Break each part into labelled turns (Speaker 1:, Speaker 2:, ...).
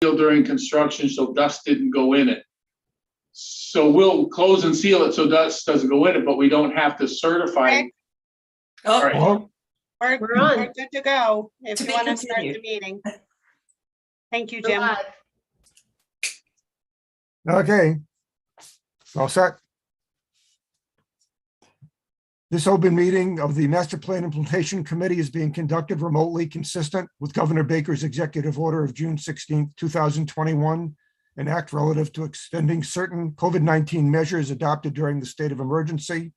Speaker 1: during construction, so dust didn't go in it. So we'll close and seal it so dust doesn't go in it, but we don't have to certify.
Speaker 2: Okay.
Speaker 3: Oh,
Speaker 1: All right.
Speaker 4: Hello?
Speaker 2: We're
Speaker 3: on.
Speaker 2: good to go if
Speaker 3: To
Speaker 2: you
Speaker 3: be
Speaker 2: want to start the
Speaker 3: continued.
Speaker 2: meeting. Thank you,
Speaker 3: we're
Speaker 2: Jim.
Speaker 3: live.
Speaker 4: Okay. All set. This open meeting of the Master Plan Implementation Committee is being conducted remotely, consistent with Governor Baker's executive order of June 16th, 2021, an act relative to extending certain COVID-19 measures adopted during the state of emergency.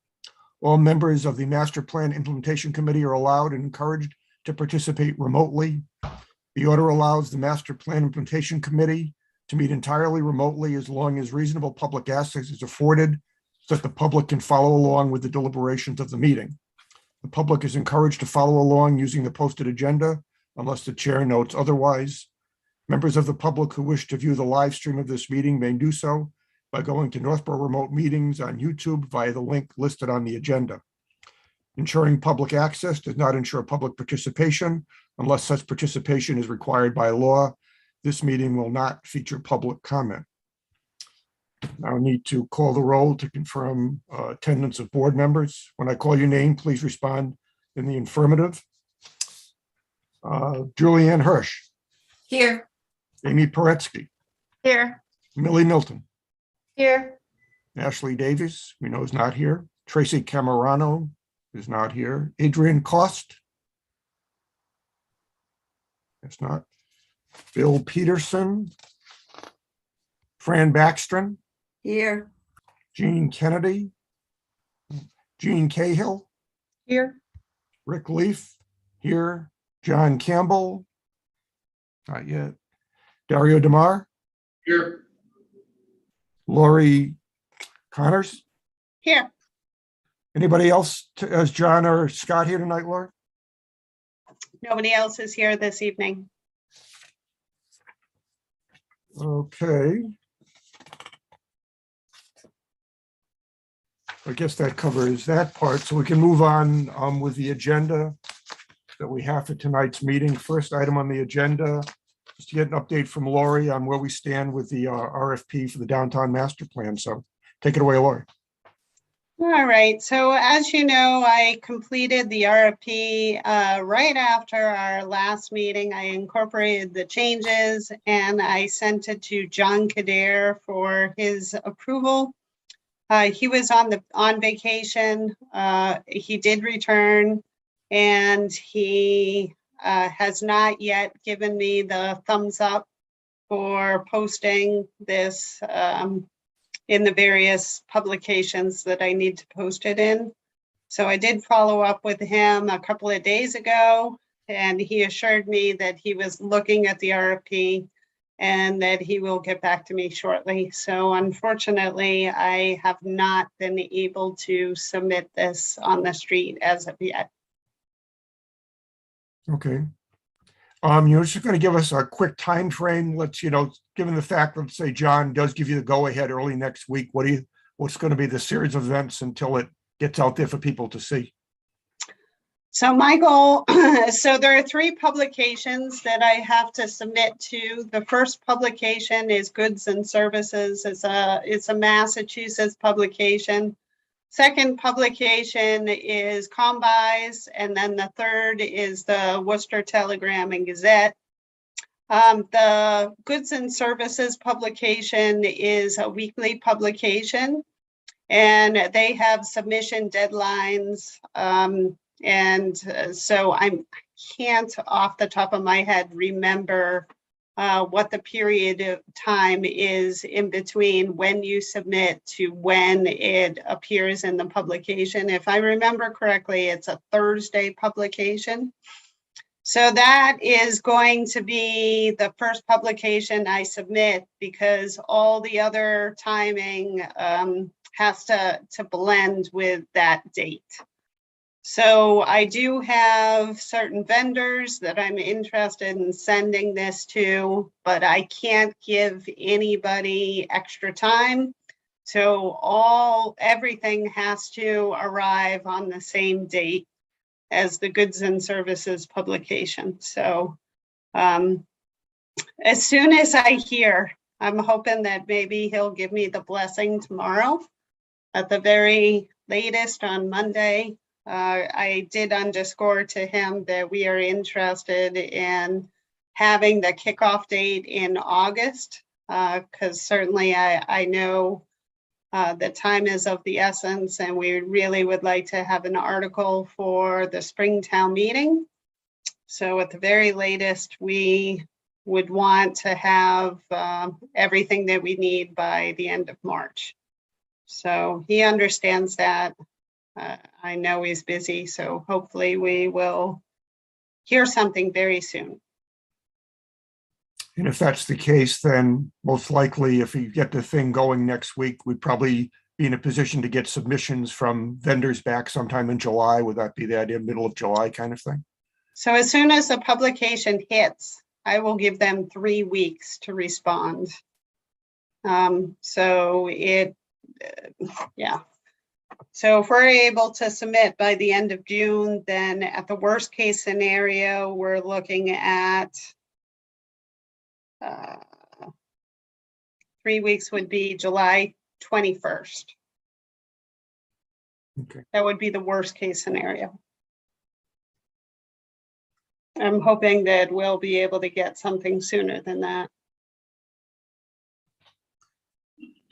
Speaker 4: All members of the Master Plan Implementation Committee are allowed and encouraged to participate remotely. The order allows the Master Plan Implementation Committee to meet entirely remotely as long as reasonable public access is afforded so that the public can follow along with the deliberations of the meeting. The public is encouraged to follow along using the posted agenda unless the chair notes otherwise. Members of the public who wish to view the live stream of this meeting may do so by going to Northborough Remote Meetings on YouTube via the link listed on the agenda. Ensuring public access does not ensure public participation unless such participation is required by law. This meeting will not feature public comment. Now I need to call the roll to confirm attendance of board members. When I call your name, please respond in the affirmative. Julianne Hirsch,
Speaker 3: Here.
Speaker 4: Amy Paretsky,
Speaker 3: Here.
Speaker 4: Millie Milton,
Speaker 3: Here.
Speaker 4: Ashley Davis, we know is not here. Tracy Camerano is not here. Adrian Cost. That's not. Bill Peterson. Fran Baxtron.
Speaker 3: Here.
Speaker 4: Jean Kennedy. Jean Cahill.
Speaker 2: Here.
Speaker 4: Rick Leaf here. John Campbell. Not yet. Dario DeMar.
Speaker 1: Here.
Speaker 4: Lori Connors.
Speaker 2: Here.
Speaker 4: Anybody else as John or Scott here tonight, Lori?
Speaker 2: Nobody else is here this evening.
Speaker 4: Okay. I guess that covers that part. So we can move on with the agenda that we have for tonight's meeting. First item on the agenda is to get an update from Lori on where we stand with the RFP for the downtown master plan. So take it away, Lori.
Speaker 2: All right, so as you know, I completed the RFP right after our last meeting. I incorporated the changes and I sent it to John Kader for his approval. He was on vacation. He did return and he has not yet given me the thumbs up for posting this in the various publications that I need to post it in. So I did follow up with him a couple of days ago, and he assured me that he was looking at the RFP and that he will get back to me shortly. So unfortunately, I have not been able to submit this on the street as of yet.
Speaker 4: Okay. You're just going to give us a quick time frame. Let's, given the fact, let's say John does give you the go ahead early next week, what's going to be the series of events until it gets out there for people to see?
Speaker 2: So my goal, so there are 3 publications that I have to submit to. The first publication is Goods and Services. It's a Massachusetts publication. Second publication is Combis, and then the third is the Worcester Telegram and Gazette. The Goods and Services publication is a weekly publication, and they have submission deadlines. So I can't off the top of my head remember what the period of time is in between when you submit to when it appears in the publication. If I remember correctly, it's a Thursday publication. So that is going to be the first publication I submit because all the other timing has to blend with that date. So I do have certain vendors that I'm interested in sending this to, but I can't give anybody extra time. So everything has to arrive on the same date as the Goods and Services publication. So As soon as I hear, I'm hoping that maybe he'll give me the blessing tomorrow. At the very latest on Monday, I did underscore to him that we are interested in having the kickoff date in August, because certainly I know the time is of the essence, and we really would like to have an article for the Springtown meeting. So at the very latest, we would want to have everything that we need by the end of March. So he understands that. I know he's busy, so hopefully we will hear something very soon.
Speaker 4: And if that's the case, then most likely if we get the thing going next week, we'd probably be in a position to get submissions from vendors back sometime in July. Would that be the idea, middle of July kind of thing?
Speaker 2: So as soon as the publication hits, I will give them 3 weeks to respond. Yeah. So if we're able to submit by the end of June, then at the worst case scenario, we're looking at 3 weeks would be July 21st.
Speaker 4: Okay.
Speaker 2: That would be the worst case scenario. I'm hoping that we'll be able to get something sooner than that.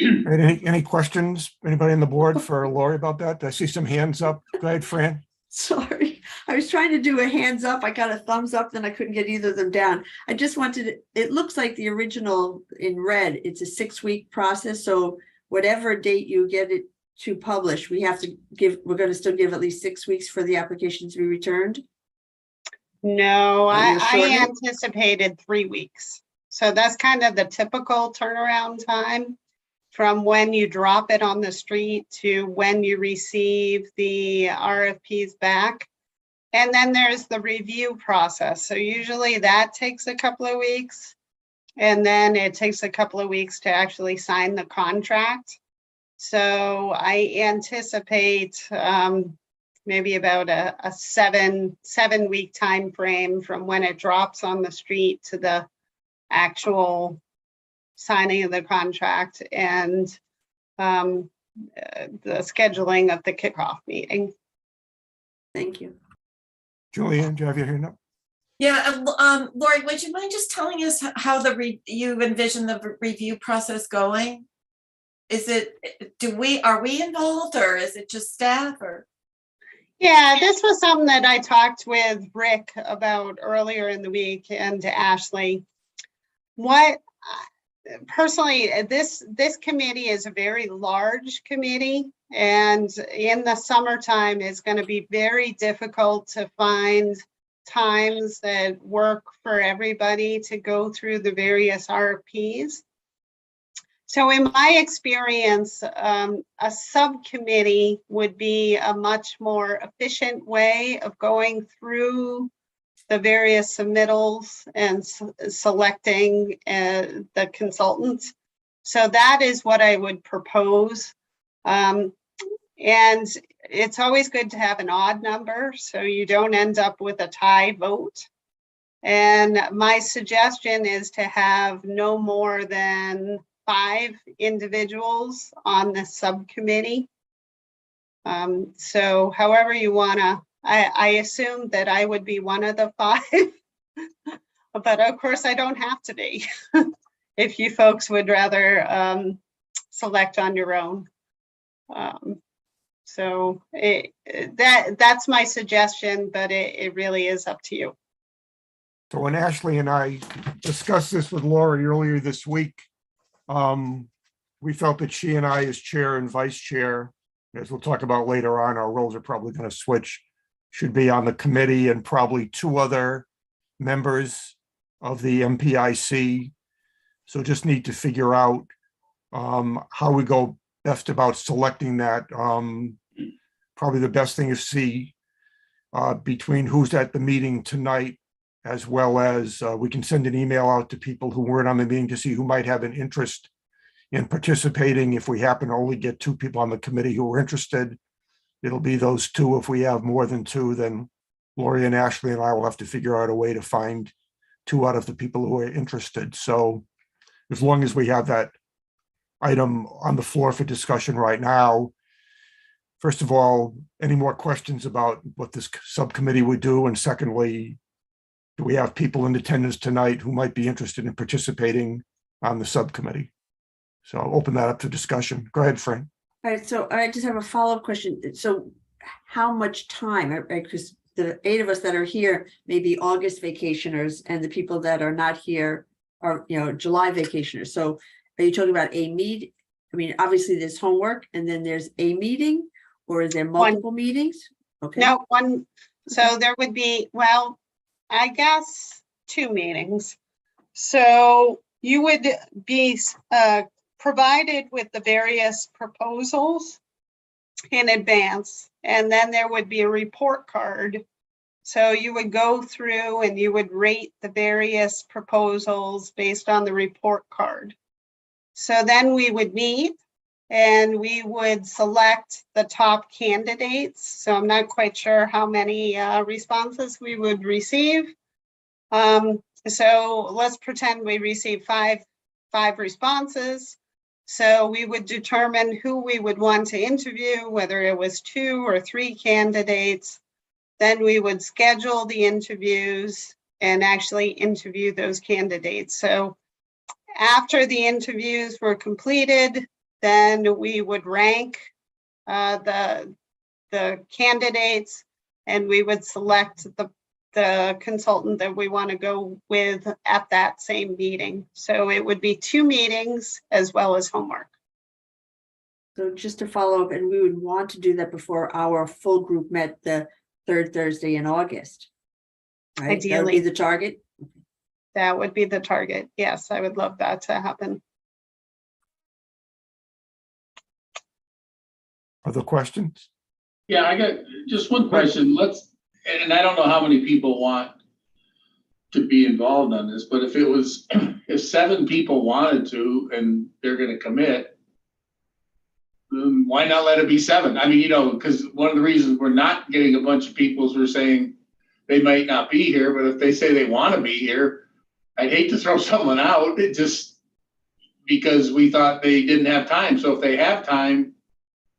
Speaker 4: Any questions? Anybody on the board for Lori about that? I see some hands up. Go ahead, Fran.
Speaker 3: Sorry, I was trying to do a hands up. I got a thumbs up, then I couldn't get either of them down. I just wanted, it looks like the original in red, it's a 6-week process. So whatever date you get it to publish, we're going to still give at least 6 weeks for the application to be returned.
Speaker 2: No,
Speaker 3: You're
Speaker 2: I
Speaker 3: shortening?
Speaker 2: anticipated 3 weeks. So that's kind of the typical turnaround time from when you drop it on the street to when you receive the RFPs back. And then there's the review process. So usually that takes a couple of weeks. And then it takes a couple of weeks to actually sign the contract. So I anticipate maybe about a 7-week time frame from when it drops on the street to the actual signing of the contract and the scheduling of the kickoff meeting.
Speaker 3: Thank you.
Speaker 4: Julianne, do you have your hand up?
Speaker 5: Yeah, Lori, would you mind just telling us how you envision the review process going? Is it, are we involved, or is it just staff, or?
Speaker 2: Yeah, this was something that I talked with Rick about earlier in the week and Ashley. Personally, this committee is a very large committee, and in the summertime, it's going to be very difficult to find times that work for everybody to go through the various RFPs. So in my experience, a subcommittee would be a much more efficient way of going through the various submittals and selecting the consultants. So that is what I would propose. And it's always good to have an odd number so you don't end up with a tie vote. And my suggestion is to have no more than 5 individuals on the subcommittee. So however you want to, I assume that I would be one of the 5, but of course I don't have to be if you folks would rather select on your own. So that's my suggestion, but it really is up to you.
Speaker 4: So when Ashley and I discussed this with Lori earlier this week, we felt that she and I as chair and vice chair, as we'll talk about later on, our roles are probably going to switch, should be on the committee, and probably 2 other members of the MPIC. So just need to figure out how we go best about selecting that. Probably the best thing is see between who's at the meeting tonight, as well as we can send an email out to people who weren't on the meeting to see who might have an interest in participating. If we happen to only get 2 people on the committee who are interested, it'll be those 2. If we have more than 2, then Lori and Ashley and I will have to figure out a way to find 2 out of the people who are interested. So as long as we have that item on the floor for discussion right now, first of all, any more questions about what this subcommittee would do? And secondly, do we have people in attendance tonight who might be interested in participating on the subcommittee? So I'll open that up to discussion. Go ahead, Frank.
Speaker 3: All right, so I just have a follow-up question. So how much time, because the 8 of us that are here may be August vacationers, and the people that are not here are, July vacationers. So are you talking about a meet? I mean, obviously there's homework and then there's a meeting, or is there multiple meetings? Okay.
Speaker 2: No, one, so there would be, well, I guess 2 meetings. So you would be provided with the various proposals in advance, and then there would be a report card. So you would go through and you would rate the various proposals based on the report card. So then we would meet and we would select the top candidates. So I'm not quite sure how many responses we would receive. So let's pretend we receive five responses. So we would determine who we would want to interview, whether it was 2 or 3 candidates. Then we would schedule the interviews and actually interview those candidates. So after the interviews were completed, then we would rank the candidates, and we would select the consultant that we want to go with at that same meeting. So it would be 2 meetings as well as homework.
Speaker 3: So just to follow up, and we would want to do that before our full group met the 3rd Thursday in August. Right? That would be
Speaker 2: Ideally.
Speaker 3: the target.
Speaker 2: That would be the target. Yes, I would love that to happen.
Speaker 4: Other questions?
Speaker 1: Yeah, I got just one question. And I don't know how many people want to be involved on this, but if it was, if 7 people wanted to and they're gonna commit, then why not let it be 7? I mean, because one of the reasons we're not getting a bunch of people is we're saying they might not be here, but if they say they want to be here, I'd hate to throw someone out, it just because we thought they didn't have time. So if they have time,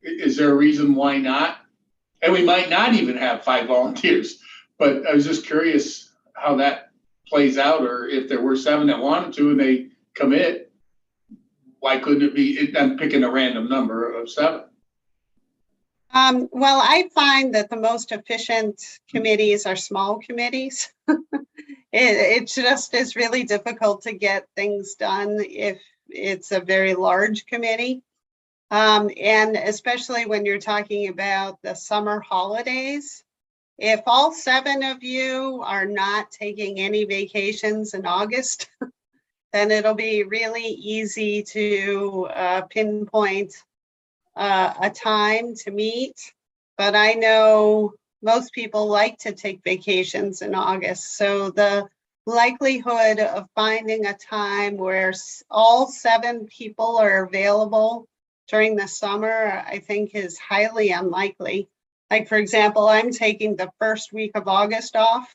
Speaker 1: is there a reason why not? And we might not even have 5 volunteers, but I was just curious how that plays out, or if there were 7 that wanted to and they commit, why couldn't it be, I'm picking a random number of 7.
Speaker 2: Well, I find that the most efficient committees are small committees. It just is really difficult to get things done if it's a very large committee. And especially when you're talking about the summer holidays, if all 7 of you are not taking any vacations in August, then it'll be really easy to pinpoint a time to meet. But I know most people like to take vacations in August. So the likelihood of finding a time where all 7 people are available during the summer, I think is highly unlikely. Like, for example, I'm taking the first week of August off.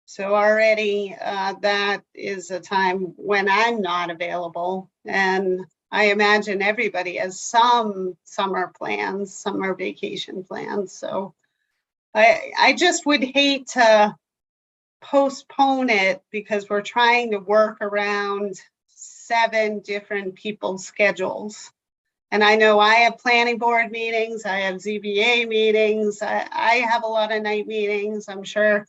Speaker 2: So already that is a time when I'm not available. And I imagine everybody has some summer plans, summer vacation plans. So I just would hate to postpone it because we're trying to work around 7 different people's schedules. And I know I have planning board meetings, I have ZBA meetings, I have a lot of night meetings. I'm sure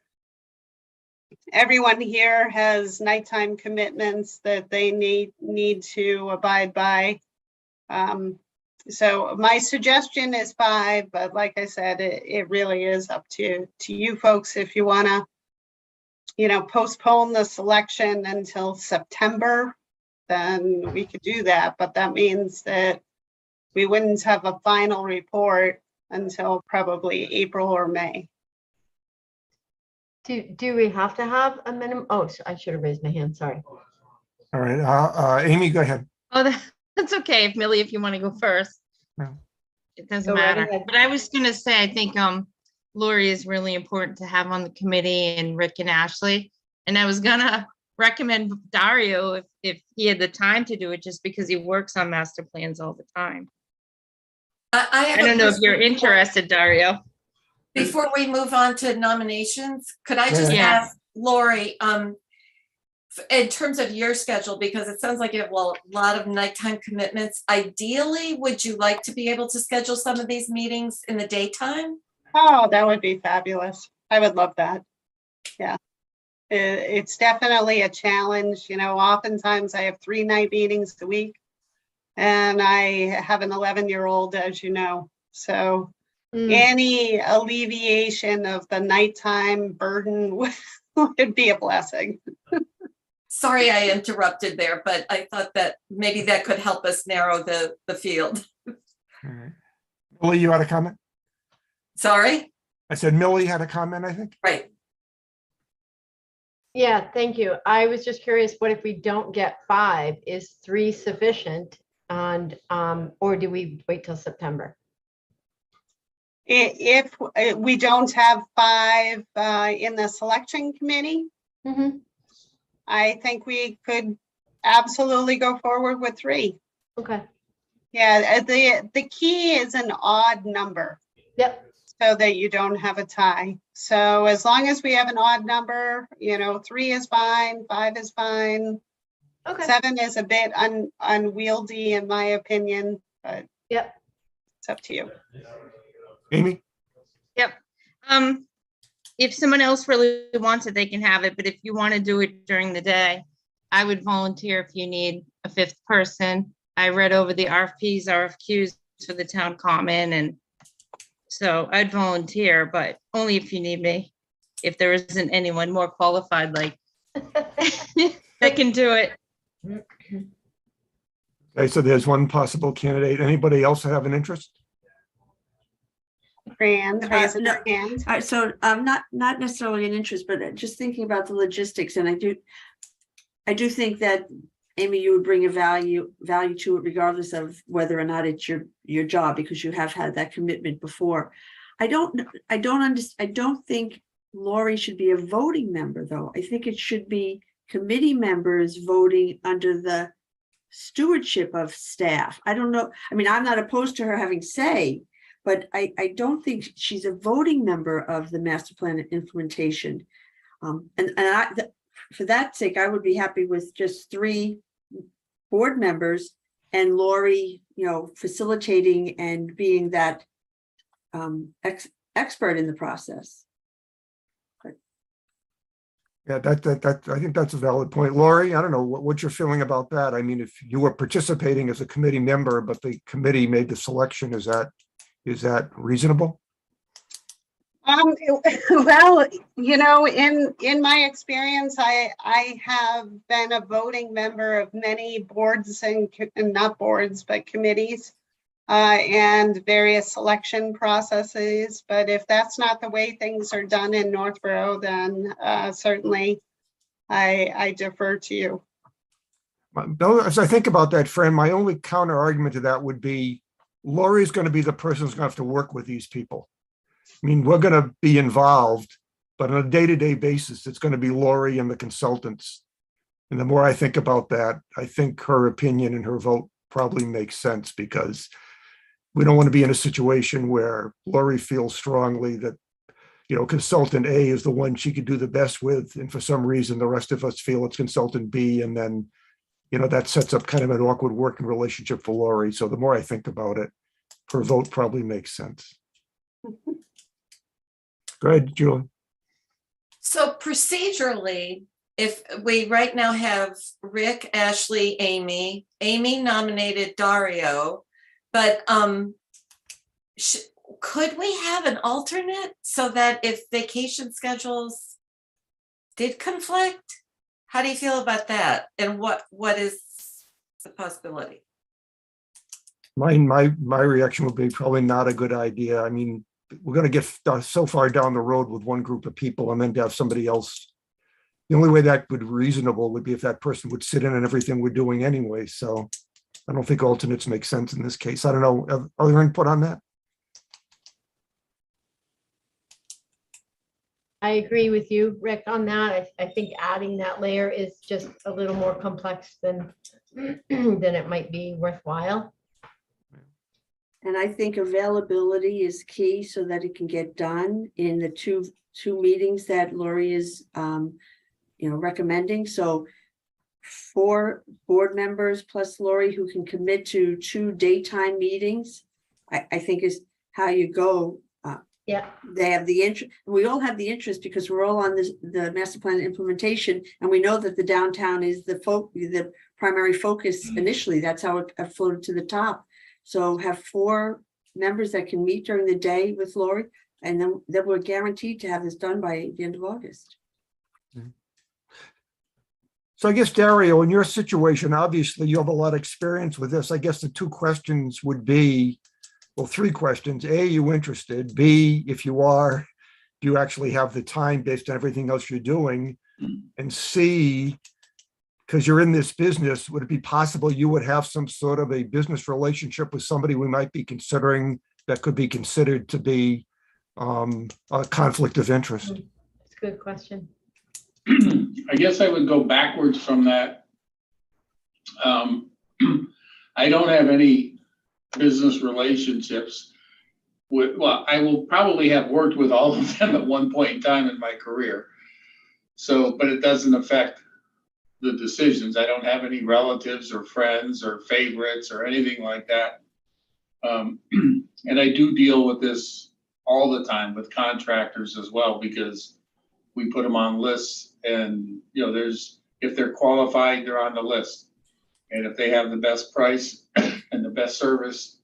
Speaker 2: everyone here has nighttime commitments that they need to abide by. So my suggestion is 5, but like I said, it really is up to you folks. If you want to, postpone the selection until September, then we could do that. But that means that we wouldn't have a final report until probably April or May.
Speaker 6: Do we have to have a minimum? Oh, I should have raised my hand. Sorry.
Speaker 4: All right, Amy, go ahead.
Speaker 7: Oh, that's okay. If you want to go first.
Speaker 4: No.
Speaker 7: It doesn't
Speaker 6: Go right
Speaker 7: matter.
Speaker 6: ahead.
Speaker 7: But I was going to say, I think Lori is really important to have on the committee, and Rick and Ashley. And I was gonna recommend Dario if he had the time to do it, just because he works on master plans all the time.
Speaker 5: I
Speaker 7: I don't know if you're
Speaker 5: question
Speaker 7: interested, Dario.
Speaker 5: Before we move on to nominations, could I just
Speaker 7: Yeah.
Speaker 5: ask Lori, in terms of your schedule, because it sounds like you have a lot of nighttime commitments, ideally, would you like to be able to schedule some of these meetings in the daytime?
Speaker 2: Oh, that would be fabulous. I would love that. Yeah. It's definitely a challenge. You know, oftentimes I have 3 night meetings a week. And I have an 11-year-old, as you know. So any alleviation of the nighttime burden would be a blessing.
Speaker 5: Sorry, I interrupted there, but I thought that maybe that could help us narrow the field.
Speaker 4: All right. Millie, you had a comment?
Speaker 5: Sorry?
Speaker 4: I said Millie had a comment, I think.
Speaker 5: Right.
Speaker 6: Yeah, thank you. I was just curious, what if we don't get 5? Is 3 sufficient? And, or do we wait till September?
Speaker 2: If we don't have 5 in the selection committee, I think we could absolutely go forward with 3.
Speaker 6: Okay.
Speaker 2: Yeah, the key is an odd number.
Speaker 6: Yep.
Speaker 2: So that you don't have a tie. So as long as we have an odd number, you know, 3 is fine, 5 is fine.
Speaker 6: Okay.
Speaker 2: 7 is a bit unwieldy in my opinion, but
Speaker 6: Yep.
Speaker 2: it's up to you.
Speaker 4: Amy?
Speaker 7: If someone else really wants it, they can have it, but if you want to do it during the day, I would volunteer if you need a 5th person. I read over the RFPs, RFQs for the town common, and so I'd volunteer, but only if you need me. If there isn't anyone more qualified, like, that can do it.
Speaker 4: Okay, so there's one possible candidate. Anybody else have an interest?
Speaker 2: Fran, raising
Speaker 3: no.
Speaker 2: her hand.
Speaker 3: All right, so not necessarily an interest, but just thinking about the logistics, and I do think that Amy, you would bring a value to it regardless of whether or not it's your job, because you have had that commitment before. I don't think Lori should be a voting member, though. I think it should be committee members voting under the stewardship of staff. I don't know. I mean, I'm not opposed to her having say, but I don't think she's a voting member of the master plan implementation. For that sake, I would be happy with just 3 board members and Lori, you know, facilitating and being that expert in the process.
Speaker 4: Yeah, that I think that's a valid point. Lori, I don't know what you're feeling about that. I mean, if you were participating as a committee member, but the committee made the selection, is that reasonable?
Speaker 2: Well, you know, in my experience, I have been a voting member of many boards and not boards, but committees and various selection processes. But if that's not the way things are done in Northborough, then certainly I defer to you.
Speaker 4: As I think about that, Fran, my only counter argument to that would be Lori's going to be the person who's going to have to work with these people. I mean, we're going to be involved, but on a day-to-day basis, it's going to be Lori and the consultants. And the more I think about that, I think her opinion and her vote probably makes sense, because we don't want to be in a situation where Lori feels strongly that, you know, consultant A is the one she could do the best with. And for some reason, the rest of us feel it's consultant B. And then, you know, that sets up kind of an awkward working relationship for Lori. So the more I think about it, her vote probably makes sense. Go ahead, Julie.
Speaker 5: So procedurally, if we right now have Rick, Ashley, Amy nominated Dario, but could we have an alternate so that if vacation schedules did conflict? How do you feel about that? And what is the possibility?
Speaker 4: My reaction would be probably not a good idea. I mean, we're going to get so far down the road with one group of people and then to have somebody else. The only way that would be reasonable would be if that person would sit in on everything we're doing anyway. So I don't think alternates make sense in this case. I don't know. Other input on that?
Speaker 6: I agree with you, Rick, on that. I think adding that layer is just a little more complex than it might be worthwhile.
Speaker 3: And I think availability is key so that it can get done in the two meetings that Lori is, recommending. So 4 board members plus Lori who can commit to 2 daytime meetings, I think is how you go.
Speaker 6: Yeah,
Speaker 3: They have the interest, we all have the interest because we're all on the master plan implementation, and we know that the downtown is the primary focus initially. That's how it floated to the top. So have 4 members that can meet during the day with Lori, and then we're guaranteed to have this done by the end of August.
Speaker 4: So I guess, Dario, in your situation, obviously you have a lot of experience with this. I guess the 2 questions would be, well, 3 questions. A, you interested? B, if you are, do you actually have the time based on everything else you're doing? And C, because you're in this business, would it be possible you would have some sort of a business relationship with somebody we might be considering that could be considered to be a conflict of interest?
Speaker 6: it's a good question.
Speaker 1: I guess I would go backwards from that. I don't have any business relationships with, well, I will probably have worked with all of them at one point in time in my career. So, but it doesn't affect the decisions. I don't have any relatives or friends or favorites or anything like that. And I do deal with this all the time with contractors as well, because we put them on lists, and if they're qualified, they're on the list. And if they have the best price and the best service,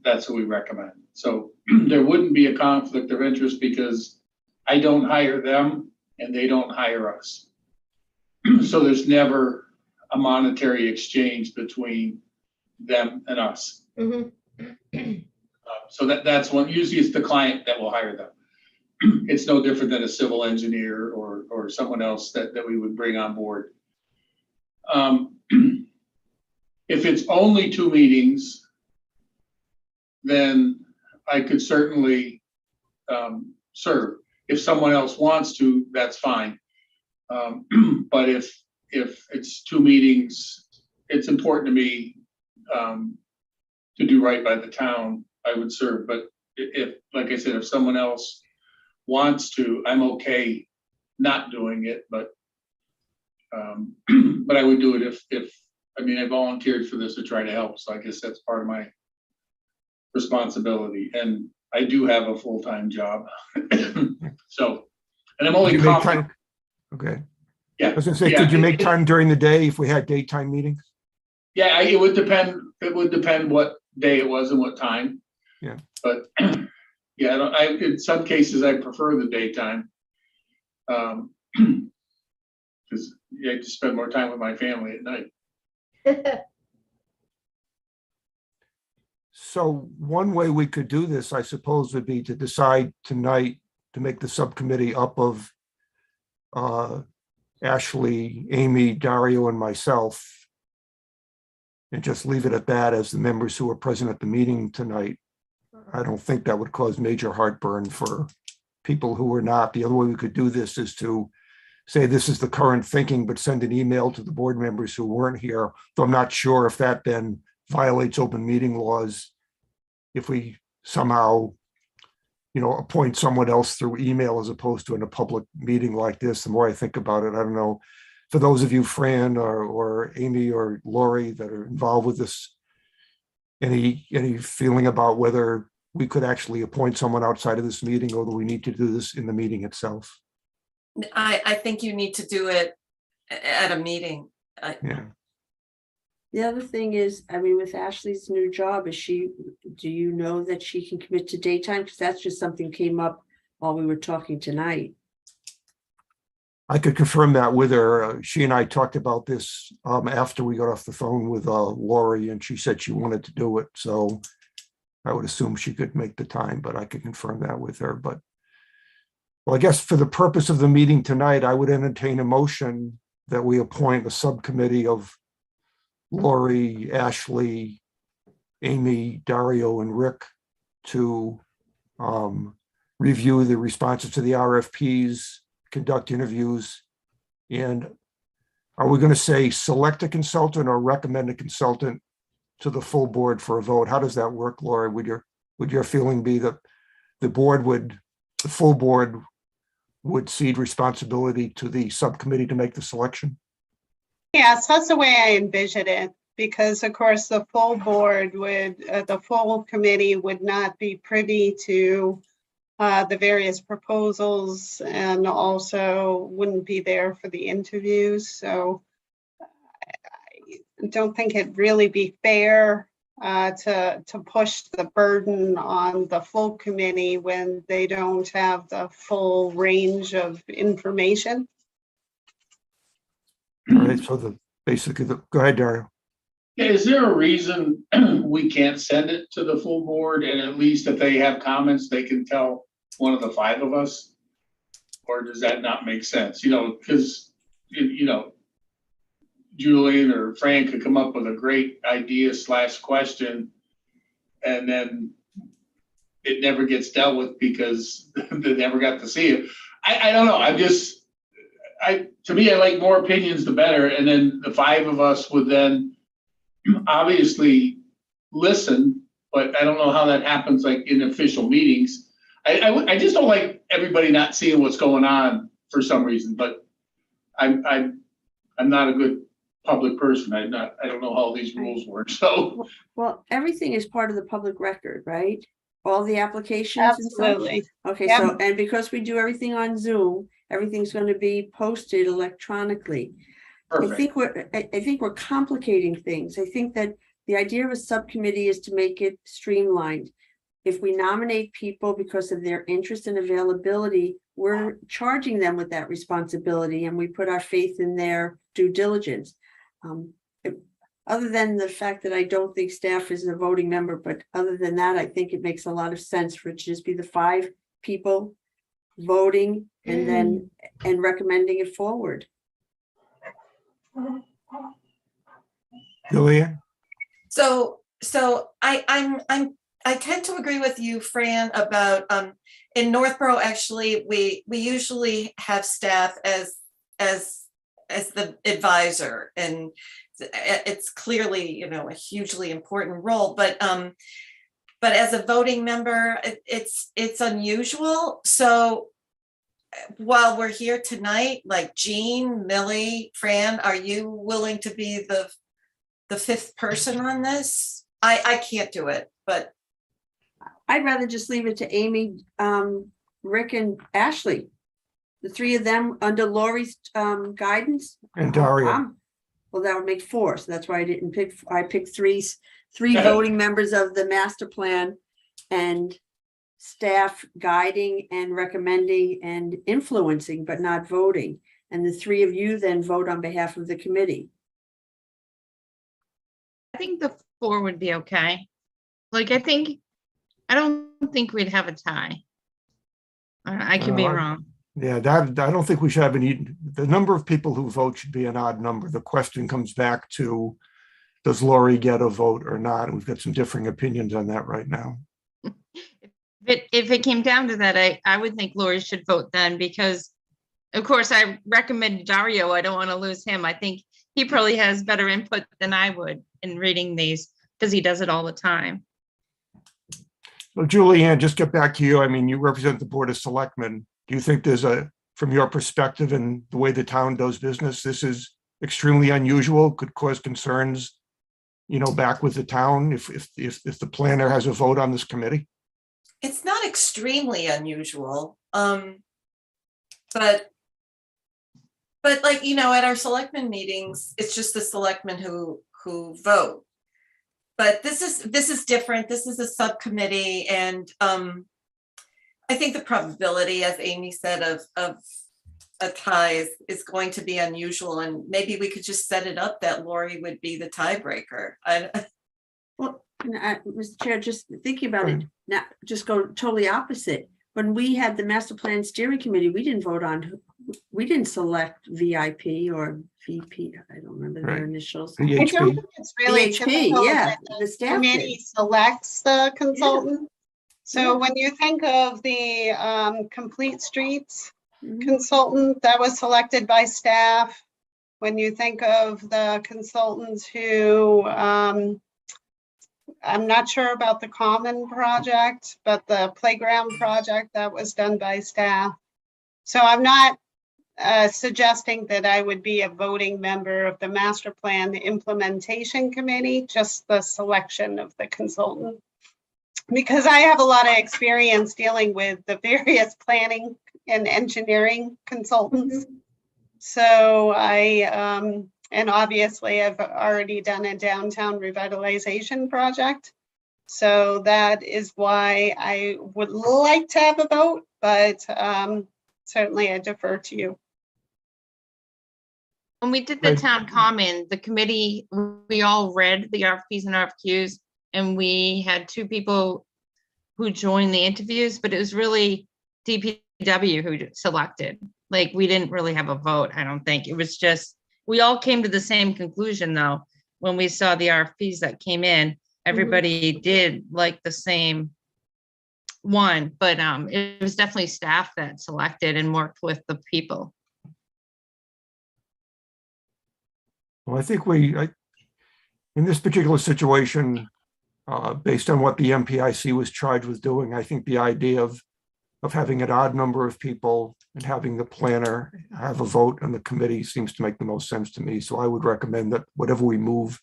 Speaker 1: that's who we recommend. So there wouldn't be a conflict of interest because I don't hire them and they don't hire us. So there's never a monetary exchange between them and us. So that's one. Usually it's the client that will hire them. It's no different than a civil engineer or someone else that we would bring on board. If it's only 2 meetings, then I could certainly serve. If someone else wants to, that's fine. But if it's 2 meetings, it's important to me to do right by the town, I would serve. But if, like I said, if someone else wants to, I'm okay not doing it, but I would do it if I volunteered for this to try to help, so I guess that's part of my responsibility. And I do have a full-time job. So, and I'm only
Speaker 4: Could you make
Speaker 1: confident.
Speaker 4: time? Okay.
Speaker 1: Yeah.
Speaker 4: I was gonna say,
Speaker 1: Yeah,
Speaker 4: could you make time during the day if we had daytime meetings?
Speaker 1: Yeah, it would depend. It would depend what day it was and what time.
Speaker 4: Yeah.
Speaker 1: But yeah, in some cases I prefer the daytime. Because you have to spend more time with my family at night.
Speaker 4: So one way we could do this, I suppose, would be to decide tonight to make the subcommittee up of Ashley, Amy, Dario, and myself, and just leave it at that as the members who are present at the meeting tonight. I don't think that would cause major heartburn for people who are not. The other way we could do this is to say this is the current thinking, but send an email to the board members who weren't here. Though I'm not sure if that then violates open meeting laws if we somehow, appoint someone else through email as opposed to in a public meeting like this. The more I think about it, I don't know. For those of you, Fran or Amy or Lori, that are involved with this, any feeling about whether we could actually appoint someone outside of this meeting, or do we need to do this in the meeting itself?
Speaker 5: I think you need to do it at a meeting.
Speaker 4: Yeah.
Speaker 3: The other thing is, with Ashley's new job, do you know that she can commit to daytime? Because that's just something came up while we were talking tonight.
Speaker 4: I could confirm that with her. She and I talked about this after we got off the phone with Lori, and she said she wanted to do it. So I would assume she could make the time, but I could confirm that with her. But, well, I guess for the purpose of the meeting tonight, I would entertain a motion that we appoint a subcommittee of Lori, Ashley, Amy, Dario, and Rick to review the responses to the RFPs, conduct interviews, and are we going to say select a consultant or recommend a consultant to the full board for a vote? How does that work, Laura? Would your feeling be that the full board would cede responsibility to the subcommittee to make the selection?
Speaker 2: Yes, that's the way I envisioned it, because of course the full board would, the full committee would not be privy to the various proposals and also wouldn't be there for the interviews. So I don't think it'd really be fair to push the burden on the full committee when they don't have the full range of information.
Speaker 4: All right, so go ahead, Dario.
Speaker 1: Yeah, is there a reason we can't send it to the full board, and at least if they have comments, they can tell one of the 5 of us? Or does that not make sense? You know, because, you know, Julian or Fran could come up with a great idea / question, and then it never gets dealt with because they never got to see it. I don't know. To me, I like more opinions, the better. And then the 5 of us would then obviously listen, but I don't know how that happens like in official meetings. I just don't like everybody not seeing what's going on for some reason, but I'm not a good public person. I don't know how these rules work, so.
Speaker 3: Well, everything is part of the public record, right? All the applications and stuff?
Speaker 2: Absolutely.
Speaker 3: Okay,
Speaker 2: Yep.
Speaker 3: so, and because we do everything on Zoom, everything's going to be posted electronically. I think we're complicating things. I think that the idea of a subcommittee is to make it streamlined. If we nominate people because of their interest and availability, we're charging them with that responsibility, and we put our faith in their due diligence. Other than the fact that I don't think staff is a voting member, but other than that, I think it makes a lot of sense for it to just be the 5 people voting and then recommending it forward.
Speaker 4: Julian?
Speaker 5: So I tend to agree with you, Fran, about in Northborough, actually, we usually have staff as the advisor, and it's clearly, you know, a hugely important role, but as a voting member, it's unusual. So while we're here tonight, like Jean, Millie, Fran, are you willing to be the 5th person on this? I can't do it, but
Speaker 3: I'd rather just leave it to Amy, Rick, and Ashley. The 3 of them under Lori's guidance.
Speaker 4: And Dario.
Speaker 3: Well, that would make 4, so that's why I didn't pick. I picked 3 voting members of the master plan, and staff guiding and recommending and influencing, but not voting. And the 3 of you then vote on behalf of the committee.
Speaker 7: I think the 4 would be okay. Like, I don't think we'd have a tie. I could be wrong.
Speaker 4: Yeah, I don't think we should have the number of people who vote should be an odd number. The question comes back to, does Lori get a vote or not? And we've got some differing opinions on that right now.
Speaker 7: If it came down to that, I would think Lori should vote then, because of course I recommended Dario. I don't want to lose him. I think he probably has better input than I would in reading these, because he does it all the time.
Speaker 4: Well, Julianne, just get back to you. I mean, you represent the Board of Selectmen. Do you think from your perspective and the way the town does business, this is extremely unusual, could cause concerns, you know, back with the town if the planner has a vote on this committee?
Speaker 5: it's not extremely unusual. But like, you know, at our selectmen meetings, it's just the selectmen who vote. But this is different. This is a subcommittee, and I think the probability, as Amy said, of a tie is going to be unusual, and maybe we could just set it up that Lori would be the tiebreaker.
Speaker 3: Well, Mr. Chair, just thinking about it, now just go totally opposite. When we had the master plan steering committee, we didn't select VIP or VP. I don't remember their initials.
Speaker 2: I don't
Speaker 4: VHP.
Speaker 2: think it's really
Speaker 3: VHP,
Speaker 2: typical
Speaker 3: yeah,
Speaker 2: that
Speaker 3: the
Speaker 2: the
Speaker 3: staff
Speaker 2: committee
Speaker 3: did.
Speaker 2: selects the consultant. So when you think of the Complete Streets
Speaker 3: Mhm.
Speaker 2: consultant, that was selected by staff. When you think of the consultants who, I'm not sure about the Common project, but the playground project, that was done by staff. So I'm not suggesting that I would be a voting member of the Master Plan Implementation Committee, just the selection of the consultant. Because I have a lot of experience dealing with the various planning and engineering consultants. So and obviously I've already done a downtown revitalization project. So that is why I would like to have a vote, but certainly I defer to you.
Speaker 7: When we did the
Speaker 4: Right.
Speaker 7: town common, the committee, we all read the RFPs and RFQs, and we had 2 people who joined the interviews, but it was really DPW who selected. Like, we didn't really have a vote, I don't think. It was just, we all came to the same conclusion, though, when we saw the RFPs that came in. Everybody did like the same one, but it was definitely staff that selected and worked with the people.
Speaker 4: Well, I think in this particular situation, based on what the MPIC was charged with doing, I think the idea of having an odd number of people and having the planner have a vote on the committee seems to make the most sense to me. So I would recommend that whatever we move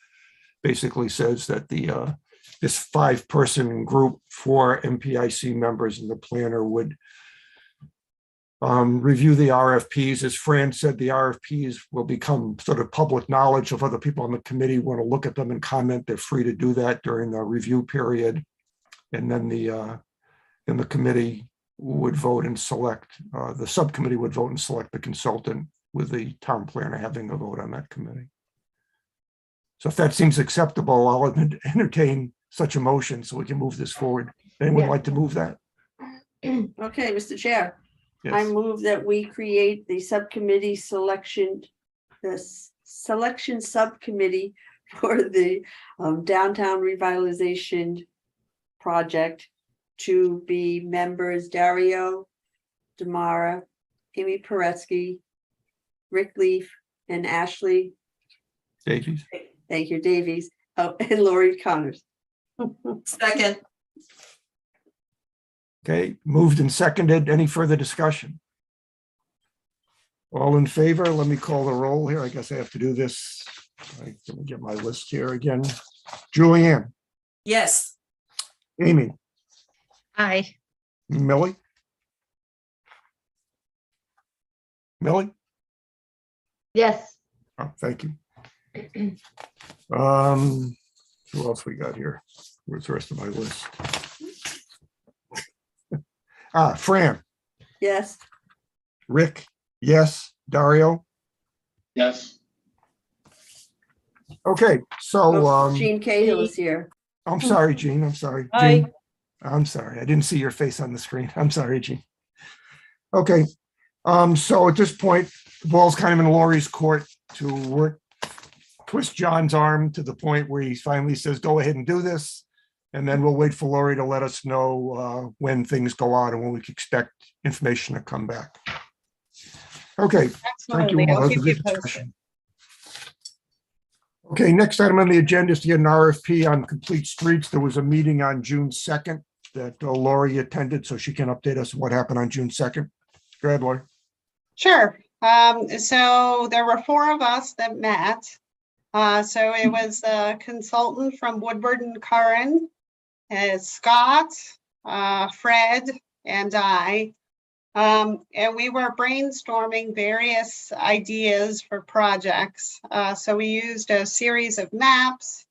Speaker 4: basically says that this 5-person group, 4 MPIC members and the planner would review the RFPs. As Fran said, the RFPs will become sort of public knowledge. If other people on the committee want to look at them and comment, they're free to do that during the review period. And then the committee would vote and select, the subcommittee would vote and select the consultant, with the town planner having a vote on that committee. So if that seems acceptable, I'll entertain such a motion so we can move this forward. Anyone
Speaker 6: Yeah.
Speaker 4: like to move that?
Speaker 3: Okay, Mr. Chair. I
Speaker 4: Yes.
Speaker 3: move that we create the subcommittee selection, selection subcommittee for the downtown revitalization project to be members Dario Demara, Amy Paretsky, Rick Leaf, and Ashley,
Speaker 4: Davies.
Speaker 3: thank you, Davies, and Lori Connors.
Speaker 5: Second,
Speaker 4: Okay, moved and seconded. Any further discussion? All in favor? Let me call the roll here. I guess I have to do this. Let me get my list here again. Julianne,
Speaker 5: yes.
Speaker 4: Amy,
Speaker 7: Aye.
Speaker 4: Millie? Millie?
Speaker 6: Yes,
Speaker 4: Oh, thank you. Who else we got here? Where's the rest of my list? Fran,
Speaker 3: Yes,
Speaker 4: Rick, yes, Dario.
Speaker 1: Yes,
Speaker 4: Okay, so
Speaker 3: Jean Cahill is here.
Speaker 4: I'm sorry, Jean. I'm sorry.
Speaker 6: Aye.
Speaker 4: Jean, I'm sorry. I didn't see your face on the screen. I'm sorry, Jean. Okay, so at this point, the ball's kind of in Lori's court to twist John's arm to the point where he finally says, go ahead and do this. And then we'll wait for Lori to let us know when things go out and when we can expect information to come back. Okay, thank you.
Speaker 2: Absolutely.
Speaker 4: all.
Speaker 2: I'll
Speaker 4: That was
Speaker 2: keep
Speaker 4: a
Speaker 2: you
Speaker 4: good
Speaker 2: posted.
Speaker 4: discussion. Okay, next item on the agenda is to get an RFP on Complete Streets. There was a meeting on June 2nd that Lori attended, so she can update us on what happened on June 2nd. Go ahead, Lori.
Speaker 2: Sure. So there were 4 of us that met. So it was a consultant from Woodward and Curran, Scott, Fred, and I. And we were brainstorming various ideas for projects. So we used a series of maps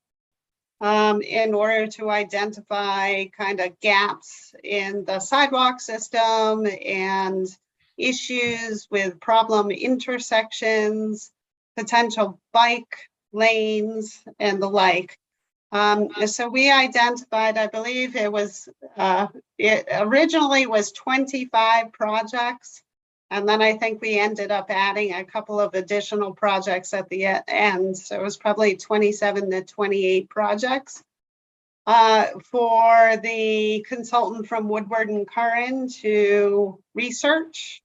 Speaker 2: in order to identify kind of gaps in the sidewalk system and issues with problem intersections, potential bike lanes, and the like. So we identified, I believe it was, it originally was 25 projects. And then I think we ended up adding a couple of additional projects at the end. So it was probably 27 to 28 projects. for the consultant from Woodward and Curran to research.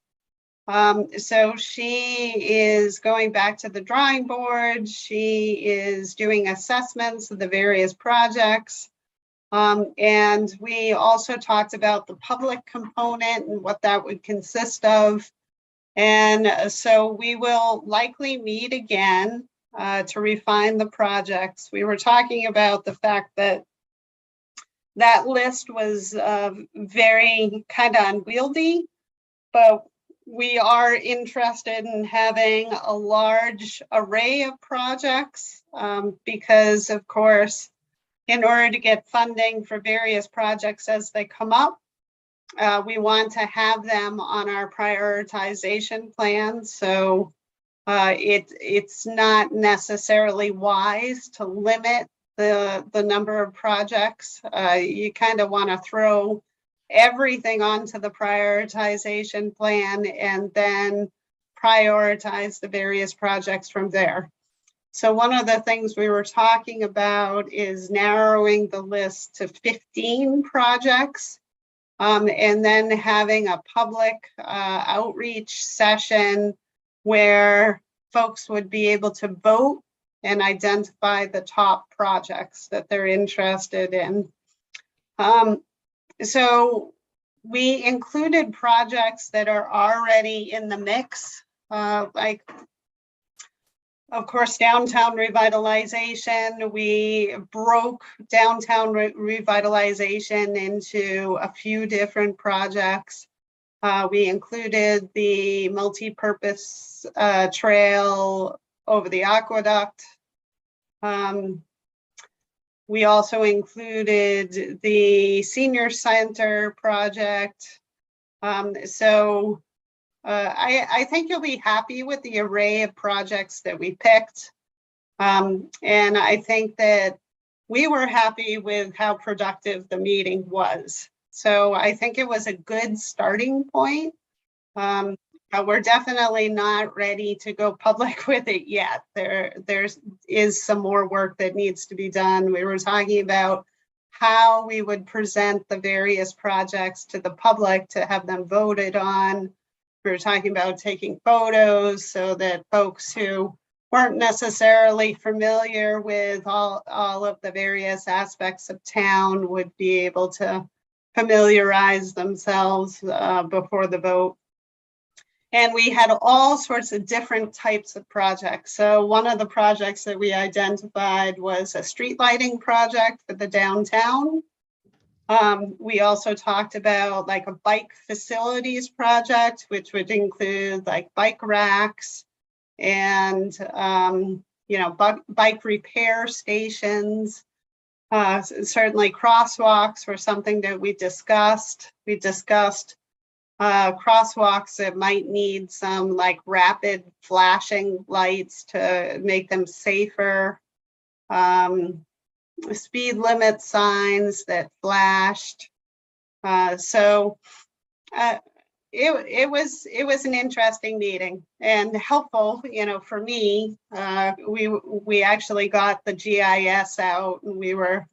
Speaker 2: So she is going back to the drawing board. She is doing assessments of the various projects. And we also talked about the public component and what that would consist of. And so we will likely meet again to refine the projects. We were talking about the fact that that list was very kind of unwieldy, but we are interested in having a large array of projects because, of course, in order to get funding for various projects as they come up, we want to have them on our prioritization plan. So it's not necessarily wise to limit the number of projects. You kind of want to throw everything onto the prioritization plan and then prioritize the various projects from there. So one of the things we were talking about is narrowing the list to 15 projects and then having a public outreach session where folks would be able to vote and identify the top projects that they're interested in. So we included projects that are already in the mix, like, of course, downtown revitalization. We broke downtown revitalization into a few different projects. We included the multi-purpose trail over the aqueduct. We also included the senior center project. So I think you'll be happy with the array of projects that we picked. And I think that we were happy with how productive the meeting was. So I think it was a good starting point. But we're definitely not ready to go public with it yet. There is some more work that needs to be done. We were talking about how we would present the various projects to the public to have them voted on. We were talking about taking photos so that folks who weren't necessarily familiar with all of the various aspects of town would be able to familiarize themselves before the vote. And we had all sorts of different types of projects. So one of the projects that we identified was a street lighting project for the downtown. We also talked about like a bike facilities project, which would include like bike racks and, bike repair stations. Certainly crosswalks were something that we discussed. We discussed crosswalks that might need some like rapid flashing lights to make them safer. Speed limit signs that flashed. So it was an interesting meeting and helpful, for me. We actually got the GIS out and we were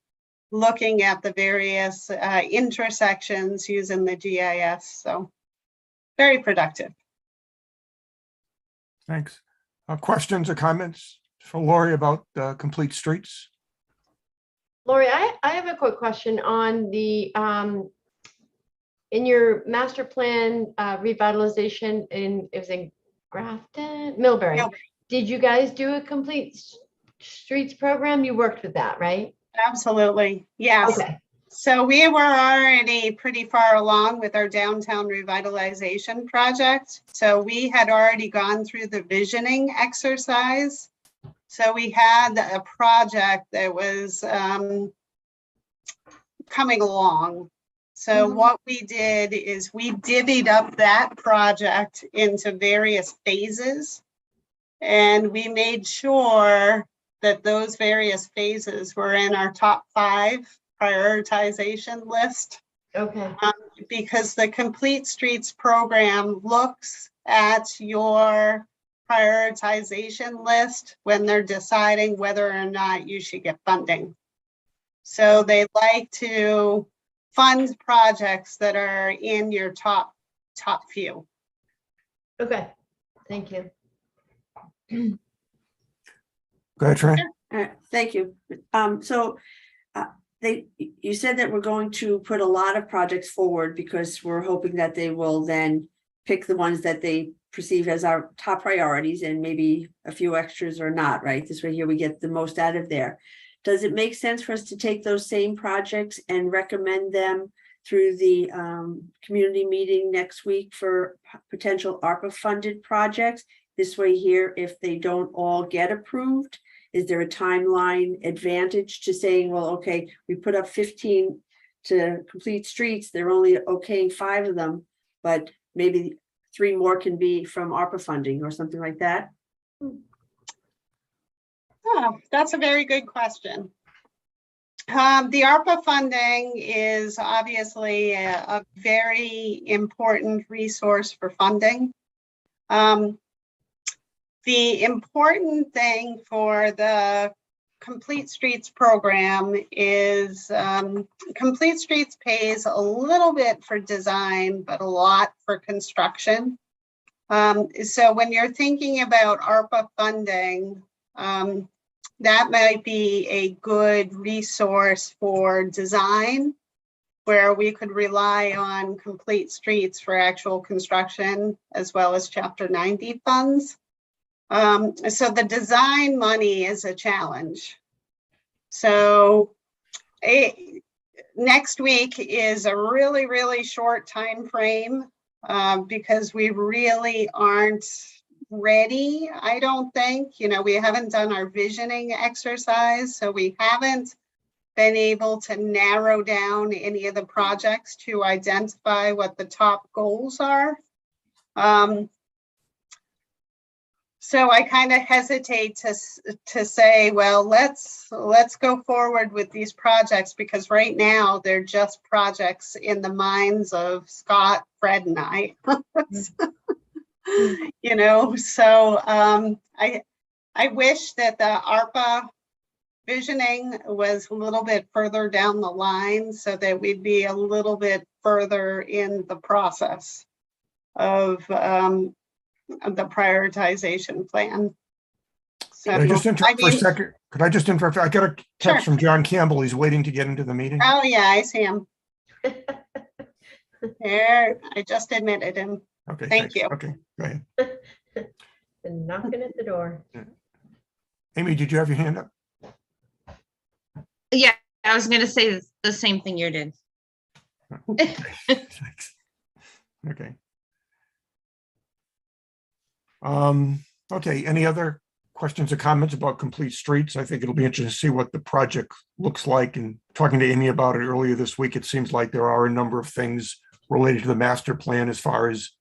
Speaker 2: looking at the various intersections using the GIS. So very productive.
Speaker 4: Thanks. Questions or comments for Lori about complete streets?
Speaker 6: Lori, I have a quick question on the, in your master plan revitalization it was in Grafton, Millbury.
Speaker 2: Yep.
Speaker 6: Did you guys do a complete streets program? You worked with that, right?
Speaker 2: Absolutely, yes.
Speaker 6: Okay.
Speaker 2: So we were already pretty far along with our downtown revitalization project. So we had already gone through the visioning exercise. So we had a project that was coming along. So what we did is we divvied up that project into various phases. And we made sure that those various phases were in our top 5 prioritization list.
Speaker 6: Okay.
Speaker 2: Because the Complete Streets program looks at your prioritization list when they're deciding whether or not you should get funding. So they like to fund projects that are in your top few.
Speaker 6: Okay, thank you.
Speaker 4: Go ahead, Trey.
Speaker 3: Thank you. So you said that we're going to put a lot of projects forward because we're hoping that they will then pick the ones that they perceive as our top priorities and maybe a few extras or not, right? This way here we get the most out of there. Does it make sense for us to take those same projects and recommend them through the community meeting next week for potential ARPA funded projects? This way here, if they don't all get approved, is there a timeline advantage to saying, well, okay, we put up 15 to complete streets, they're only okaying 5 of them, but maybe 3 more can be from ARPA funding or something like that?
Speaker 2: Oh, that's a very good question. The ARPA funding is obviously a very important resource for funding. The important thing for the Complete Streets program is Complete Streets pays a little bit for design, but a lot for construction. So when you're thinking about ARPA funding, that might be a good resource for design, where we could rely on Complete Streets for actual construction, as well as Chapter 90 funds. So the design money is a challenge. So next week is a really, really short time frame because we really aren't ready, I don't think. You know, we haven't done our visioning exercise, so we haven't been able to narrow down any of the projects to identify what the top goals are. So I kind of hesitate to say, well, let's go forward with these projects, because right now they're just projects in the minds of Scott, Fred, and I. You know, so I wish that the ARPA visioning was a little bit further down the line so that we'd be a little bit further in the process of the prioritization plan. So,
Speaker 4: Could I just interrupt for a second? Could I just interrupt? I got a text
Speaker 2: Sure.
Speaker 4: from John Campbell. He's waiting to get into the meeting.
Speaker 2: Oh yeah, I see him. There, I just admitted him.
Speaker 4: Okay.
Speaker 2: Thank
Speaker 4: thanks.
Speaker 2: you.
Speaker 4: Okay, go ahead.
Speaker 6: Been knocking at the door.
Speaker 4: Amy, did you have your hand up?
Speaker 7: Yeah, I was gonna say the same thing you did.
Speaker 4: Thanks. Okay. Okay, any other questions or comments about Complete Streets? I think it'll be interesting to see what the project looks like. And talking to Amy about it earlier this week, it seems like there are a number of things related to the master plan as far as,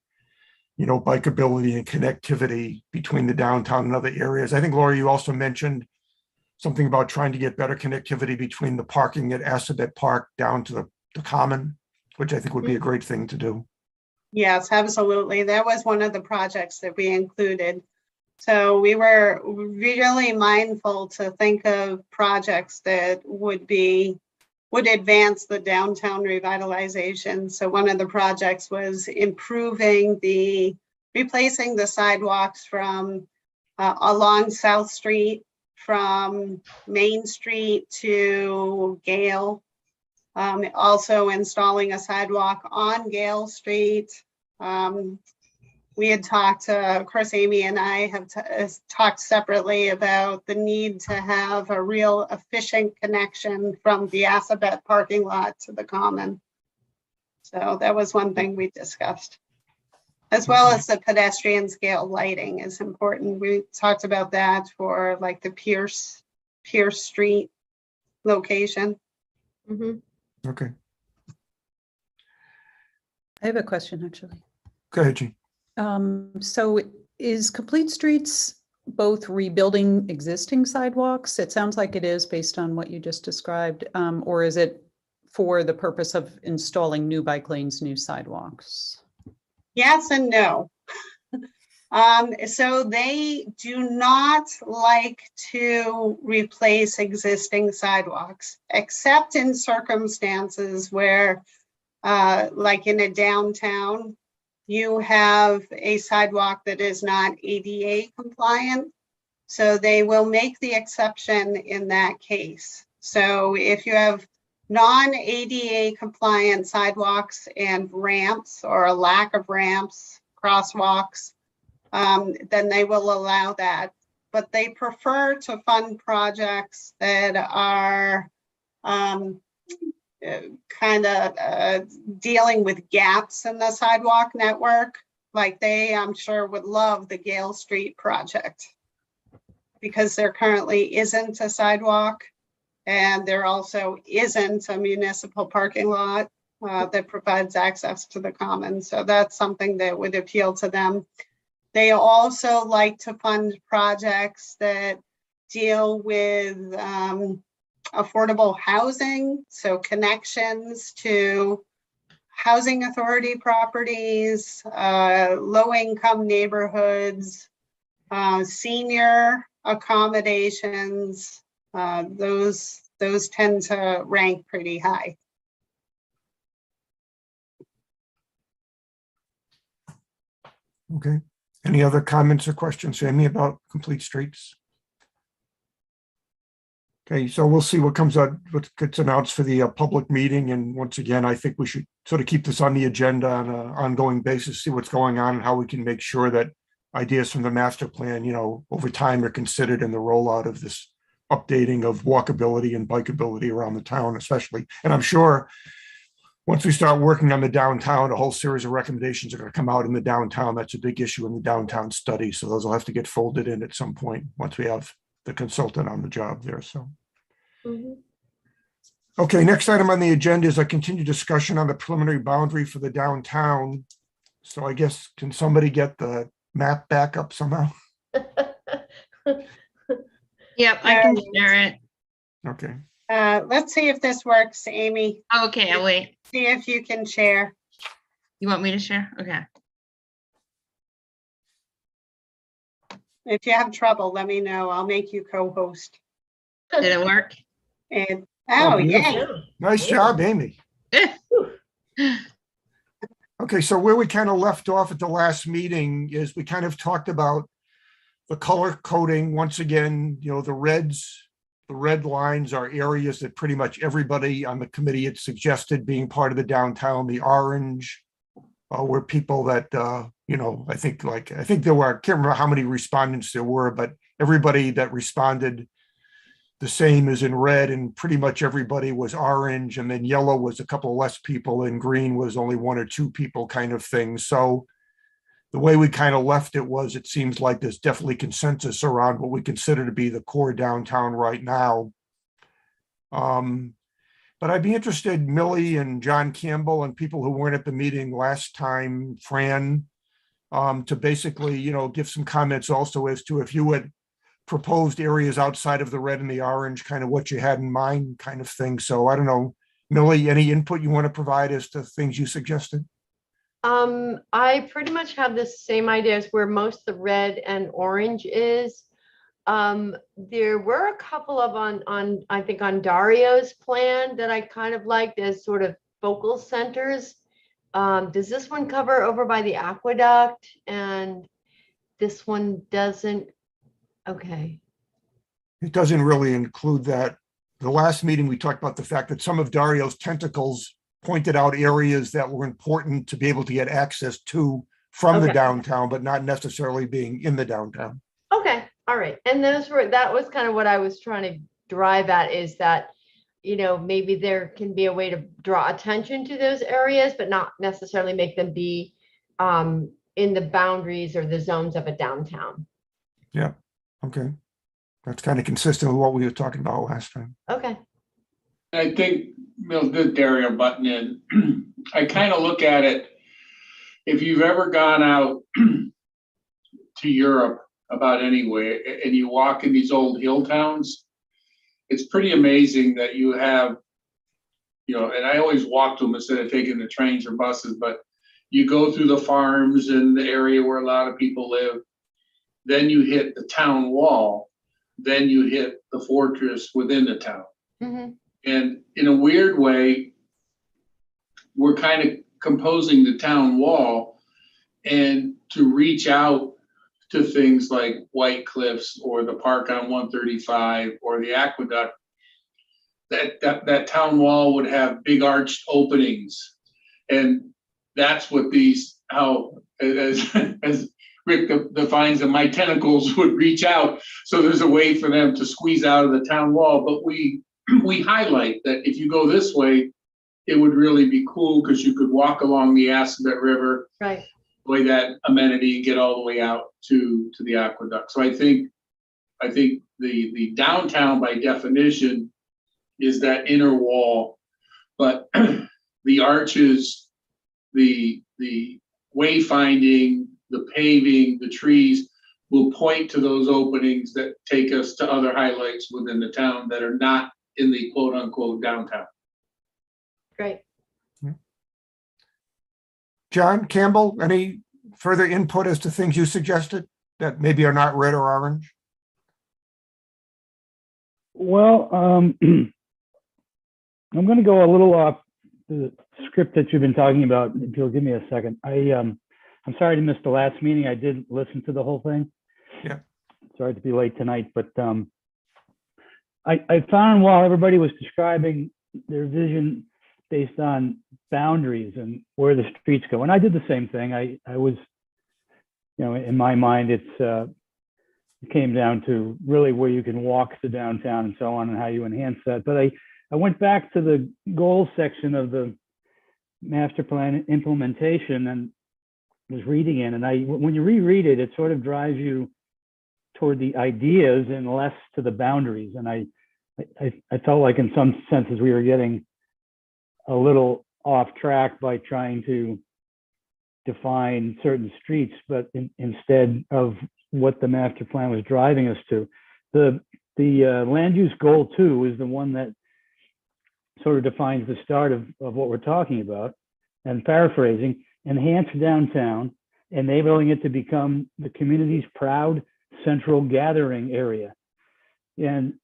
Speaker 4: you know, bikeability and connectivity between the downtown and other areas. I think, Laura, you also mentioned something about trying to get better connectivity between the parking at Assabet Park down to the common, which I think would be a great thing to do.
Speaker 2: Yes, absolutely. That was one of the projects that we included. So we were really mindful to think of projects that would advance the downtown revitalization. So one of the projects was replacing the sidewalks from along South Street, from Main Street to Gale. Also installing a sidewalk on Gale Street. We had talked, of course, Amy and I have talked separately about the need to have a real efficient connection from the Assabet parking lot to the common. So that was one thing we discussed. As well as the pedestrian scale lighting is important. We talked about that for like the Pierce Street location.
Speaker 6: Mhm.
Speaker 4: Okay,
Speaker 8: I have a question, actually.
Speaker 4: go ahead, Jean.
Speaker 8: So is Complete Streets both rebuilding existing sidewalks? It sounds like it is based on what you just described, or is it for the purpose of installing new bike lanes, new sidewalks?
Speaker 2: Yes and no. So they do not like to replace existing sidewalks, except in circumstances where, like in a downtown, you have a sidewalk that is not ADA compliant. So they will make the exception in that case. So if you have non-ADA compliant sidewalks and ramps or a lack of ramps, crosswalks, then they will allow that. But they prefer to fund projects that are kind of dealing with gaps in the sidewalk network. Like they, I'm sure, would love the Gale Street project because there currently isn't a sidewalk and there also isn't a municipal parking lot that provides access to the common. So that's something that would appeal to them. They also like to fund projects that deal with affordable housing, so connections to housing authority properties, low-income neighborhoods, senior accommodations. Those tend to rank pretty high.
Speaker 4: Okay. Any other comments or questions, Amy, about Complete Streets? Okay, so we'll see what comes out, what gets announced for the public meeting. And once again, I think we should sort of keep this on the agenda on an ongoing basis, see what's going on and how we can make sure that ideas from the master plan, over time are considered in the rollout of this updating of walkability and bikeability around the town, especially. And I'm sure once we start working on the downtown, a whole series of recommendations are going to come out in the downtown. That's a big issue in the downtown study. So those will have to get folded in at some point once we have the consultant on the job there. So, okay, next item on the agenda is a continued discussion on the preliminary boundary for the downtown. So I guess, can somebody get the map back up somehow?
Speaker 7: Yep, I can share it.
Speaker 4: Okay.
Speaker 2: Let's see if this works, Amy.
Speaker 7: Okay, I'll wait.
Speaker 2: See if you can share.
Speaker 7: You want me to share? Okay.
Speaker 2: If you have trouble, let me know. I'll make you co-host.
Speaker 7: Did it work?
Speaker 2: And
Speaker 4: Oh,
Speaker 2: oh, yeah.
Speaker 6: Yeah.
Speaker 4: Nice job, Amy. Okay, so where we kind of left off at the last meeting is we kind of talked about the color coding. Once again, the red lines are areas that pretty much everybody on the committee had suggested being part of the downtown. The orange were people that, I think there were, I can't remember how many respondents there were, but everybody that responded the same as in red, and pretty much everybody was orange, and then yellow was a couple less people, and green was only one or two people kind of thing. So the way we kind of left it was, it seems like there's definitely consensus around what we consider to be the core downtown right now. But I'd be interested, Millie and John Campbell and people who weren't at the meeting last time, Fran, to basically, give some comments also as to if you had proposed areas outside of the red and the orange, kind of what you had in mind kind of thing. So I don't know, Millie, any input you want to provide as to things you suggested?
Speaker 6: I pretty much have the same ideas where most of the red and orange is. There were a couple of I think on Dario's plan that I kind of liked as sort of focal centers. Does this one cover over by the aqueduct? And this one doesn't? Okay.
Speaker 4: It doesn't really include that. The last meeting, we talked about the fact that some of Dario's tentacles pointed out areas that were important to be able to get access to from the downtown, but not necessarily being in the downtown.
Speaker 6: Okay, all right. And that was kind of what I was trying to drive at, is that, maybe there can be a way to draw attention to those areas, but not necessarily make them be in the boundaries or the zones of a downtown.
Speaker 4: Yeah, okay. That's kind of consistent with what we were talking about last time.
Speaker 6: Okay.
Speaker 1: I think, good Dario button in. I kind of look at it, if you've ever gone out to Europe about anywhere and you walk in these old hill towns, it's pretty amazing that you have, and I always walk to them instead of taking the trains or buses, but you go through the farms and the area where a lot of people live. Then you hit the town wall, then you hit the fortress within the town.
Speaker 6: Mhm.
Speaker 1: And in a weird way, we're kind of composing the town wall, and to reach out to things like White Cliffs or the park on 135 or the aqueduct, that town wall would have big arched openings. And that's what these, how, as Rick defines them, my tentacles would reach out. So there's a way for them to squeeze out of the town wall. But we highlight that if you go this way, it would really be cool because you could walk along the Assabet River,
Speaker 6: Right.
Speaker 1: enjoy that amenity, and get all the way out to the aqueduct. So I think the downtown by definition is that inner wall, but the arches, the wayfinding, the paving, the trees will point to those openings that take us to other highlights within the town that are not in the quote unquote downtown.
Speaker 6: Great.
Speaker 4: John Campbell, any further input as to things you suggested that maybe are not red or orange?
Speaker 9: Well, I'm going to go a little off the script that you've been talking about. If you'll give me a second. I'm sorry to miss the last meeting. I did listen to the whole thing.
Speaker 4: Yeah.
Speaker 9: Sorry to be late tonight, but I found while everybody was describing their vision based on boundaries and where the streets go, and I did the same thing. I was, in my mind, it came down to really where you can walk to downtown and so on, and how you enhance that. But I went back to the goals section of the master plan implementation and was reading it. And when you reread it, it sort of drives you toward the ideas and less to the boundaries. And I felt like in some senses we were getting a little off track by trying to define certain streets, but instead of what the master plan was driving us to. The land use goal 2 is the one that sort of defines the start of what we're talking about. And paraphrasing, enhance downtown, enabling it to become the community's proud central gathering area. And,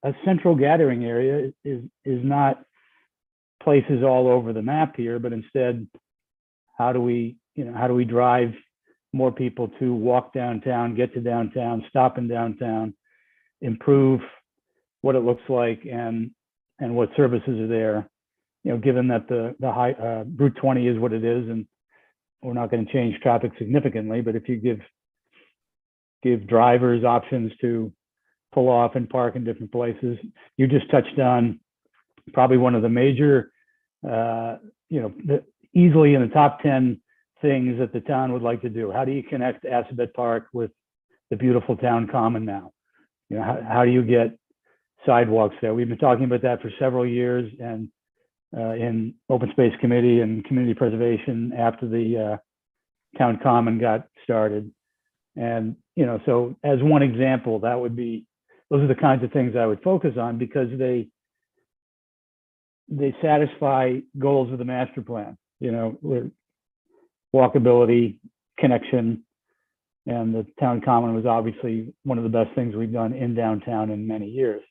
Speaker 9: a central gathering area is not places all over the map here, but instead, how do we drive more people to walk downtown, get to downtown, stop in downtown, improve what it looks like and what services are there, given that the high Route 20 is what it is, and we're not going to change traffic significantly, but if you give drivers options to pull off and park in different places. You just touched on probably one of the major, easily in the top 10 things that the town would like to do. How do you connect Assabet Park with the beautiful town common now? How do you get sidewalks there? We've been talking about that for several years, and in Open Space Committee and Community Preservation after the town common got started. And, so as one example, those are the kinds of things I would focus on, because they satisfy goals of the master plan, walkability, connection, and the town common was obviously one of the best things we've done in downtown in many years.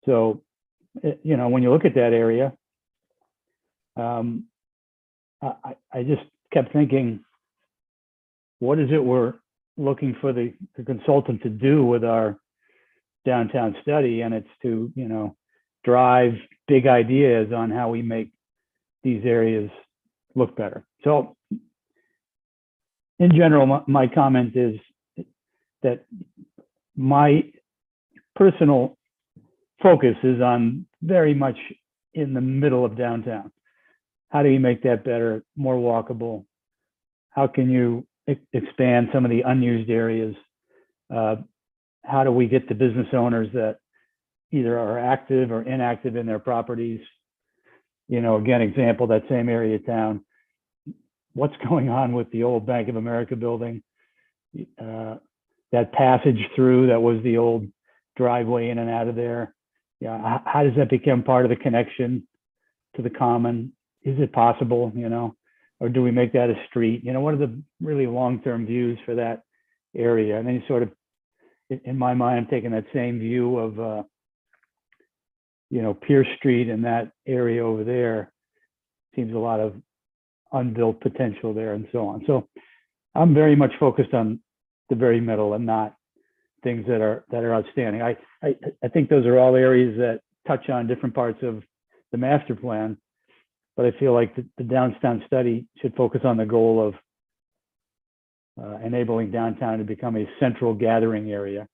Speaker 9: So, when you look at that area, I just kept thinking, what is it we're looking for the consultant to do with our downtown study? And it's to, drive big ideas on how we make these areas look better. So in general, my comment is that my personal focus is on very much in the middle of downtown. How do you make that better, more walkable? How can you expand some of the unused areas? How do we get the business owners that either are active or inactive in their properties? Again, example, that same area of town. What's going on with the old Bank of America building? That passage through that was the old driveway in and out of there. How does that become part of the connection to the common? Is it possible? or do we make that a street? You know, what are the really long-term views for that area? And then you sort of, in my mind, I'm taking that same view of, you know, Pierce Street and that area over there. Seems a lot of unbuilt potential there and so on. So I'm very much focused on the very middle and not things that are outstanding. I think those are all areas that touch on different parts of the master plan, but I feel like the downtown study should focus on the goal of enabling downtown to become a central gathering area.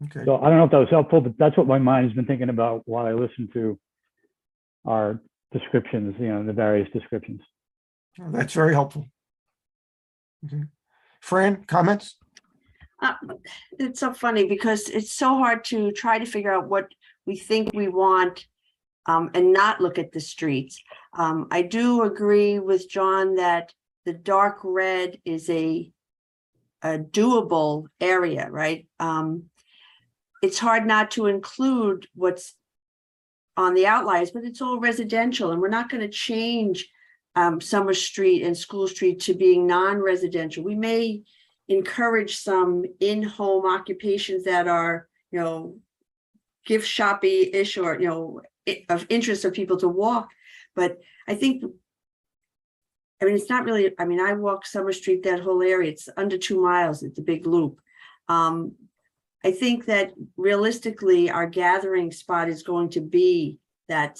Speaker 4: Okay,
Speaker 9: So I don't know if that was helpful, but that's what my mind has been thinking about while I listen to our descriptions, you know, the various descriptions.
Speaker 4: that's very helpful. Okay. Fran, comments?
Speaker 3: It's so funny because it's so hard to try to figure out what we think we want and not look at the streets. I do agree with John that the dark red is a doable area, right? It's hard not to include what's on the outliers, but it's all residential, and we're not going to change Summer Street and School Street to being non-residential. We may encourage some in-home occupations that are, you know, gift shoppy-ish or, you know, of interest of people to walk. But I think, I mean, it's not really, I mean, I walk Summer Street, that whole area, it's under 2 miles, it's a big loop. I think that realistically, our gathering spot is going to be that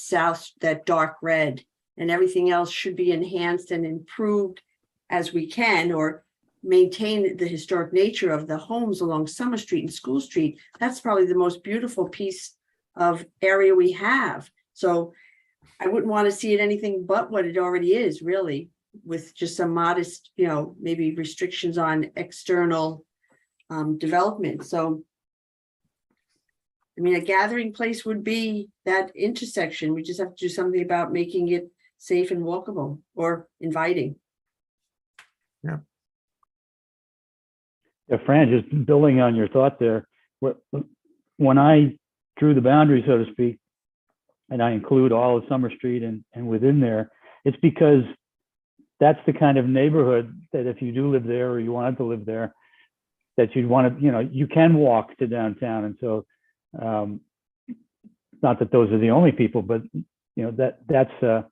Speaker 3: that dark red, and everything else should be enhanced and improved as we can, or maintain the historic nature of the homes along Summer Street and School Street. That's probably the most beautiful piece of area we have. So I wouldn't want to see it anything but what it already is, really, with just some modest, you know, maybe restrictions on external development. So I mean, a gathering place would be that intersection. We just have to do something about making it safe and walkable or inviting.
Speaker 9: Yeah, Fran, just building on your thought there, when I drew the boundary, so to speak, and I include all of Summer Street and within there, it's because that's the kind of neighborhood that if you do live there or you wanted to live there, that you'd want to, you know, you can walk to downtown. And so not that those are the only people, but you know, that's the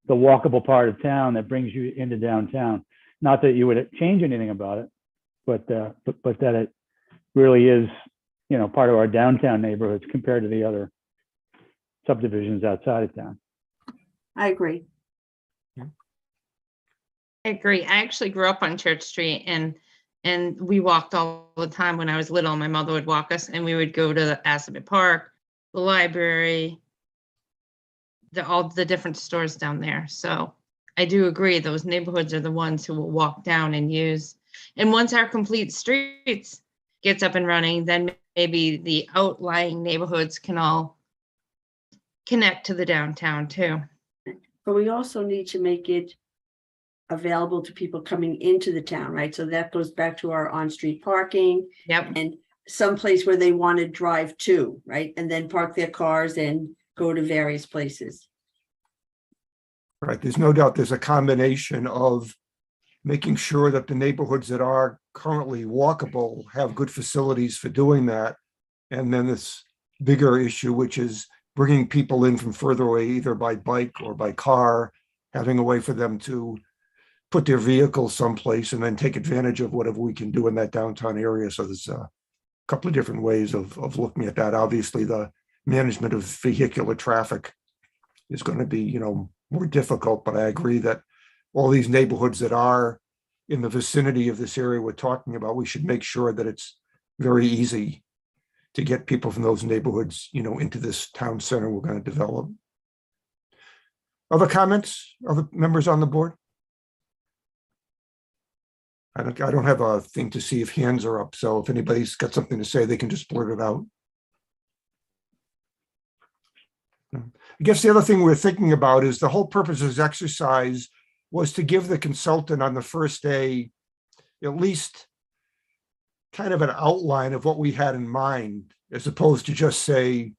Speaker 9: walkable part of town that brings you into downtown. Not that you would change anything about it, but that it really is, you know, part of our downtown neighborhoods compared to the other subdivisions outside of town.
Speaker 3: I agree.
Speaker 7: I agree. I actually grew up on Church Street, and we walked all the time when I was little. My mother would walk us, and we would go to the Assabet Park, the library, all the different stores down there. So I do agree, those neighborhoods are the ones who will walk down and use. And once our complete streets gets up and running, then maybe the outlying neighborhoods can all connect to the downtown too.
Speaker 3: But we also need to make it available to people coming into the town, right? So that goes back to our on-street parking.
Speaker 7: Yep.
Speaker 3: And someplace where they want to drive to, right? And then park their cars and go to various places.
Speaker 4: Right, there's no doubt there's a combination of making sure that the neighborhoods that are currently walkable have good facilities for doing that. And then this bigger issue, which is bringing people in from further away, either by bike or by car, having a way for them to put their vehicles someplace and then take advantage of whatever we can do in that downtown area. So there's a couple of different ways of looking at that. Obviously, the management of vehicular traffic is going to be, you know, more difficult, but I agree that all these neighborhoods that are in the vicinity of this area we're talking about, we should make sure that it's very easy to get people from those neighborhoods, you know, into this town center we're going to develop. Other comments, other members on the board? I don't have a thing to see if hands are up, so if anybody's got something to say, they can just blurt it out. I guess the other thing we're thinking about is the whole purpose of this exercise was to give the consultant on the first day at least kind of an outline of what we had in mind, as opposed to just say,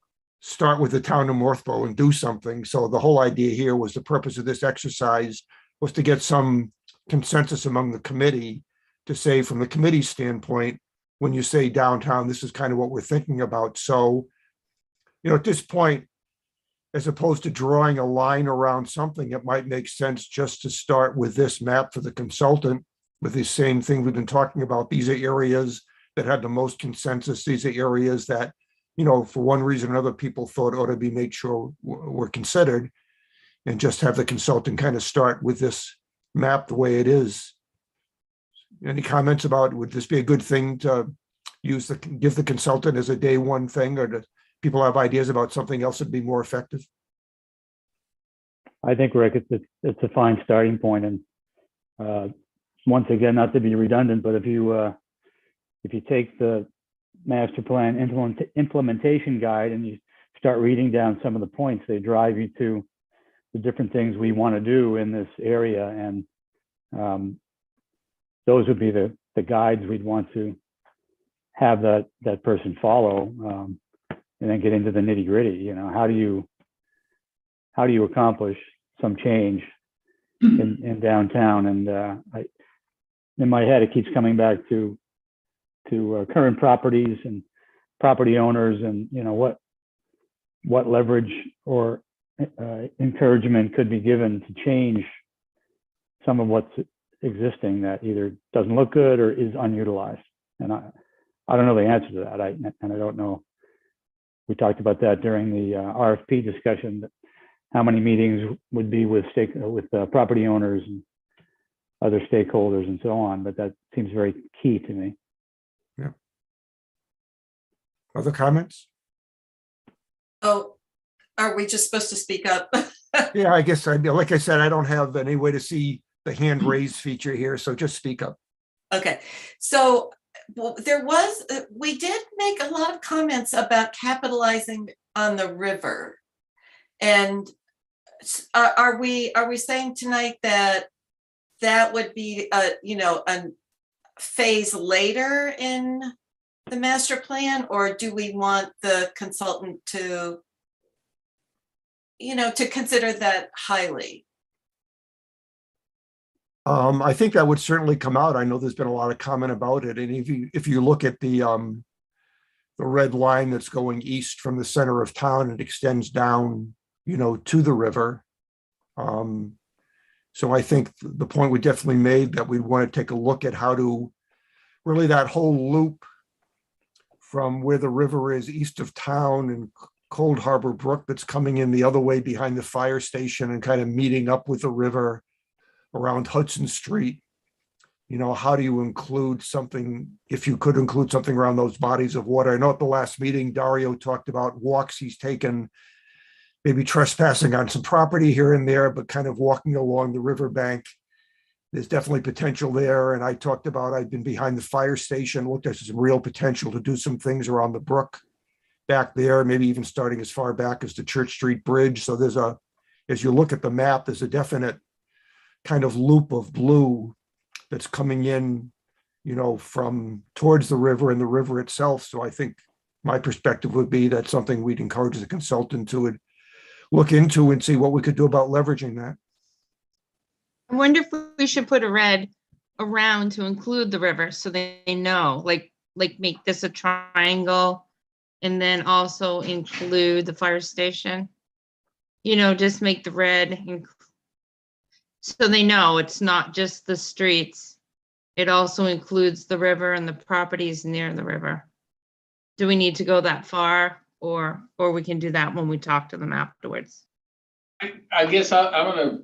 Speaker 4: start with the town of Northborough and do something. So the whole idea here was, the purpose of this exercise was to get some consensus among the committee to say, from the committee standpoint, when you say downtown, this is kind of what we're thinking about. So, at this point, as opposed to drawing a line around something, it might make sense just to start with this map for the consultant, with the same thing we've been talking about. These are areas that had the most consensus. These are areas that, for one reason or another, people thought ought to be made sure were considered, and just have the consultant kind of start with this map the way it is. Any comments about, would this be a good thing to give the consultant as a day one thing, or do people have ideas about something else that'd be more effective?
Speaker 9: I think, Rick, it's a fine starting point. And once again, not to be redundant, but if you take the master plan implementation guide and you start reading down some of the points, they drive you to the different things we want to do in this area. And those would be the guides we'd want to have that person follow, and then get into the nitty gritty. How do you accomplish some change in downtown? And in my head, it keeps coming back to current properties and property owners, and what leverage or encouragement could be given to change some of what's existing that either doesn't look good or is unutilized. And I don't know the answer to that. I don't know. We talked about that during the RFP discussion, how many meetings would be with property owners and other stakeholders and so on, but that seems very key to me.
Speaker 4: Yeah. Other comments?
Speaker 5: Oh, are we just supposed to speak up?
Speaker 4: Yeah, I guess like I said, I don't have any way to see the hand raised feature here, so just speak up.
Speaker 5: Okay, so we did make a lot of comments about capitalizing on the river. And are we saying tonight that would be a phase later in the master plan, or do we want the consultant to consider that highly?
Speaker 4: I think that would certainly come out. I know there's been a lot of comment about it. And if you look at the red line that's going east from the center of town, it extends down, to the river. So I think the point we definitely made, that we want to take a look at how to really, that whole loop from where the river is east of town and Cold Harbor Brook that's coming in the other way behind the fire station and kind of meeting up with the river around Hudson Street. How do you include something, if you could include something around those bodies of water? I know at the last meeting, Dario talked about walks he's taken, maybe trespassing on some property here and there, but kind of walking along the riverbank. There's definitely potential there. And I talked about, I've been behind the fire station, looked at some real potential to do some things around the brook back there, maybe even starting as far back as the Church Street Bridge. So as you look at the map, there's a definite kind of loop of blue that's coming in, from towards the river and the river itself. So I think my perspective would be that's something we'd encourage the consultant to look into and see what we could do about leveraging that.
Speaker 7: I wonder if we should put a red around to include the river so they know, like make this a triangle and then also include the fire station. Just make the red so they know it's not just the streets. It also includes the river and the properties near the river. Do we need to go that far, or we can do that when we talk to them afterwards?
Speaker 1: I guess I'm gonna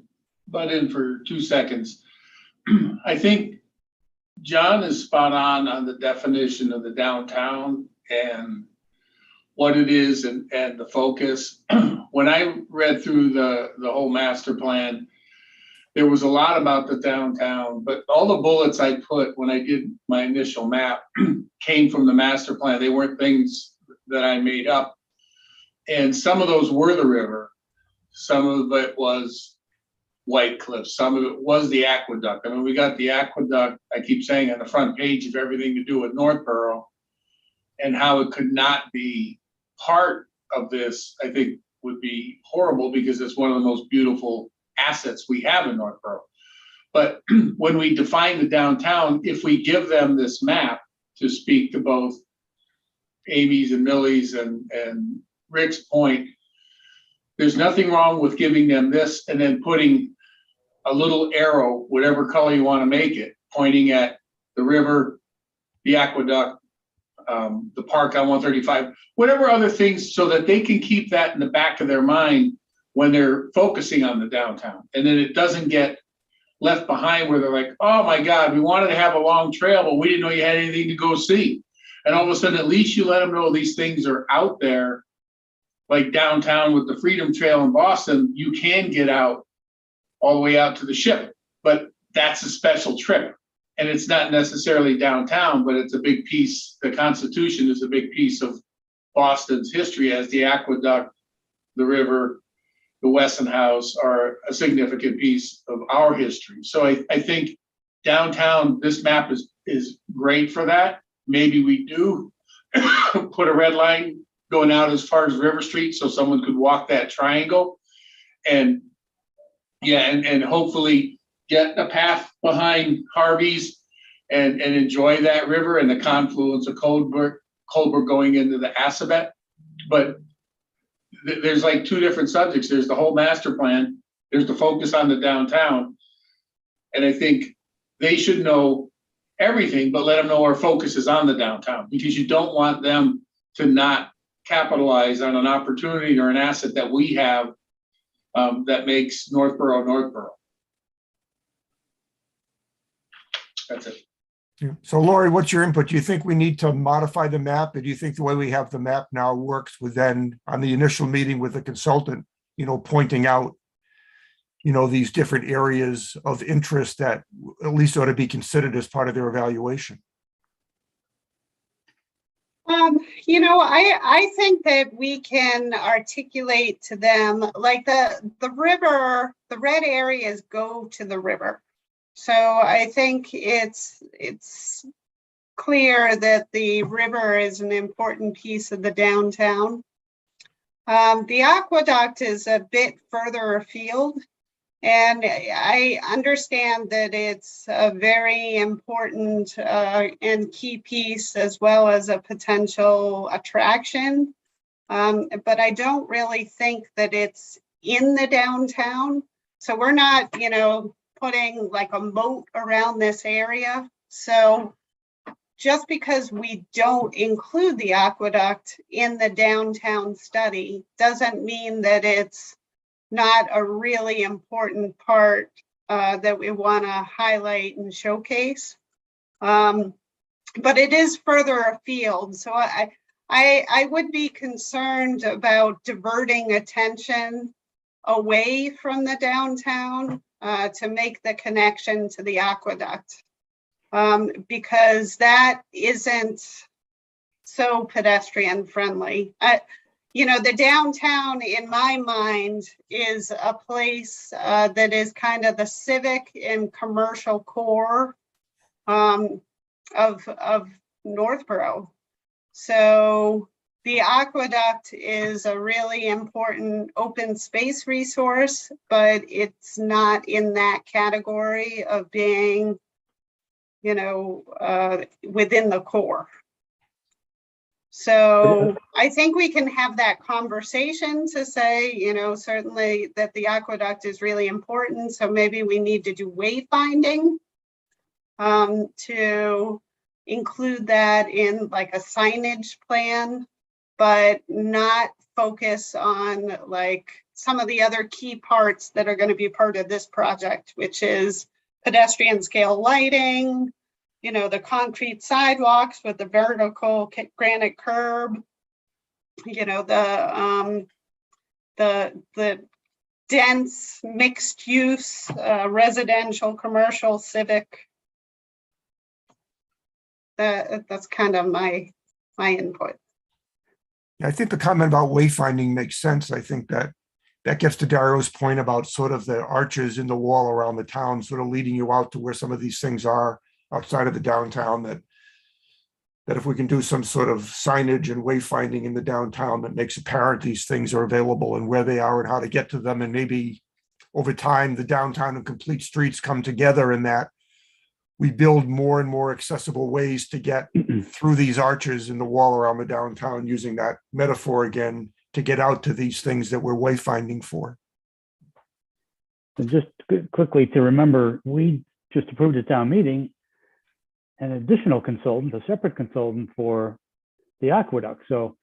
Speaker 1: butt in for 2 seconds. I think John is spot on the definition of the downtown and what it is and the focus. When I read through the whole master plan, there was a lot about the downtown, but all the bullets I put when I did my initial map came from the master plan. They weren't things that I made up. And some of those were the river. Some of it was White Cliffs. Some of it was the aqueduct. I mean, we got the aqueduct, I keep saying, on the front page of everything to do with Northborough and how it could not be part of this, I think would be horrible because it's one of the most beautiful assets we have in Northborough. But when we define the downtown, if we give them this map to speak to both Amy's and Millie's and Rick's point, there's nothing wrong with giving them this and then putting a little arrow, whatever color you want to make it, pointing at the river, the aqueduct, the park on 135, whatever other things, so that they can keep that in the back of their mind when they're focusing on the downtown. And then it doesn't get left behind where they're like, oh my God, we wanted to have a long trail, but we didn't know you had anything to go see. And all of a sudden, at least you let them know these things are out there, like downtown with the Freedom Trail in Boston, you can get out all the way out to the ship, but that's a special trip. And it's not necessarily downtown, but it's a big piece. The Constitution is a big piece of Boston's history, as the aqueduct, the river, the Wesson House are a significant piece of our history. So I think downtown, this map is great for that. Maybe we do put a red line going out as far as River Street so someone could walk that triangle. And yeah, and hopefully get a path behind Harvey's and enjoy that river and the confluence of Colbert going into the Assabet. But there's like two different subjects. There's the whole master plan. There's the focus on the downtown. And I think they should know everything, but let them know our focus is on the downtown, because you don't want them to not capitalize on an opportunity or an asset that we have that makes Northborough Northborough. That's it.
Speaker 4: Yeah. So Lori, what's your input? Do you think we need to modify the map? Or do you think the way we have the map now works with then on the initial meeting with the consultant, pointing out, these different areas of interest that at least ought to be considered as part of their evaluation?
Speaker 2: I think that we can articulate to them, like the river, the red areas go to the river. So I think it's clear that the river is an important piece of the downtown. The aqueduct is a bit further afield, and I understand that it's a very important and key piece, as well as a potential attraction. But I don't really think that it's in the downtown. So we're not, putting like a moat around this area. So just because we don't include the aqueduct in the downtown study doesn't mean that it's not a really important part that we want to highlight and showcase. But it is further afield. So I would be concerned about diverting attention away from the downtown to make the connection to the aqueduct, because that isn't so pedestrian friendly. The downtown, in my mind, is a place that is kind of the civic and commercial core of Northborough. So the aqueduct is a really important open space resource, but it's not in that category of being, within the core. So I think we can have that conversation to say, certainly that the aqueduct is really important. So maybe we need to do wayfinding to include that in like a signage plan, but not focus on like some of the other key parts that are going to be part of this project, which is pedestrian scale lighting, the concrete sidewalks with the vertical granite curb, the dense mixed use, residential, commercial, civic. That's kind of my input.
Speaker 4: I think the comment about wayfinding makes sense. I think that gets to Dario's point about sort of the arches in the wall around the town, sort of leading you out to where some of these things are outside of the downtown that that if we can do some sort of signage and wayfinding in the downtown that makes apparent these things are available and where they are and how to get to them, and maybe over time, the downtown and complete streets come together in that we build more and more accessible ways to get through these arches in the wall around the downtown, using that metaphor again, to get out to these things that we're wayfinding for.
Speaker 9: And just quickly to remember, we just approved at town meeting an additional consultant, a separate consultant for the aqueduct. So,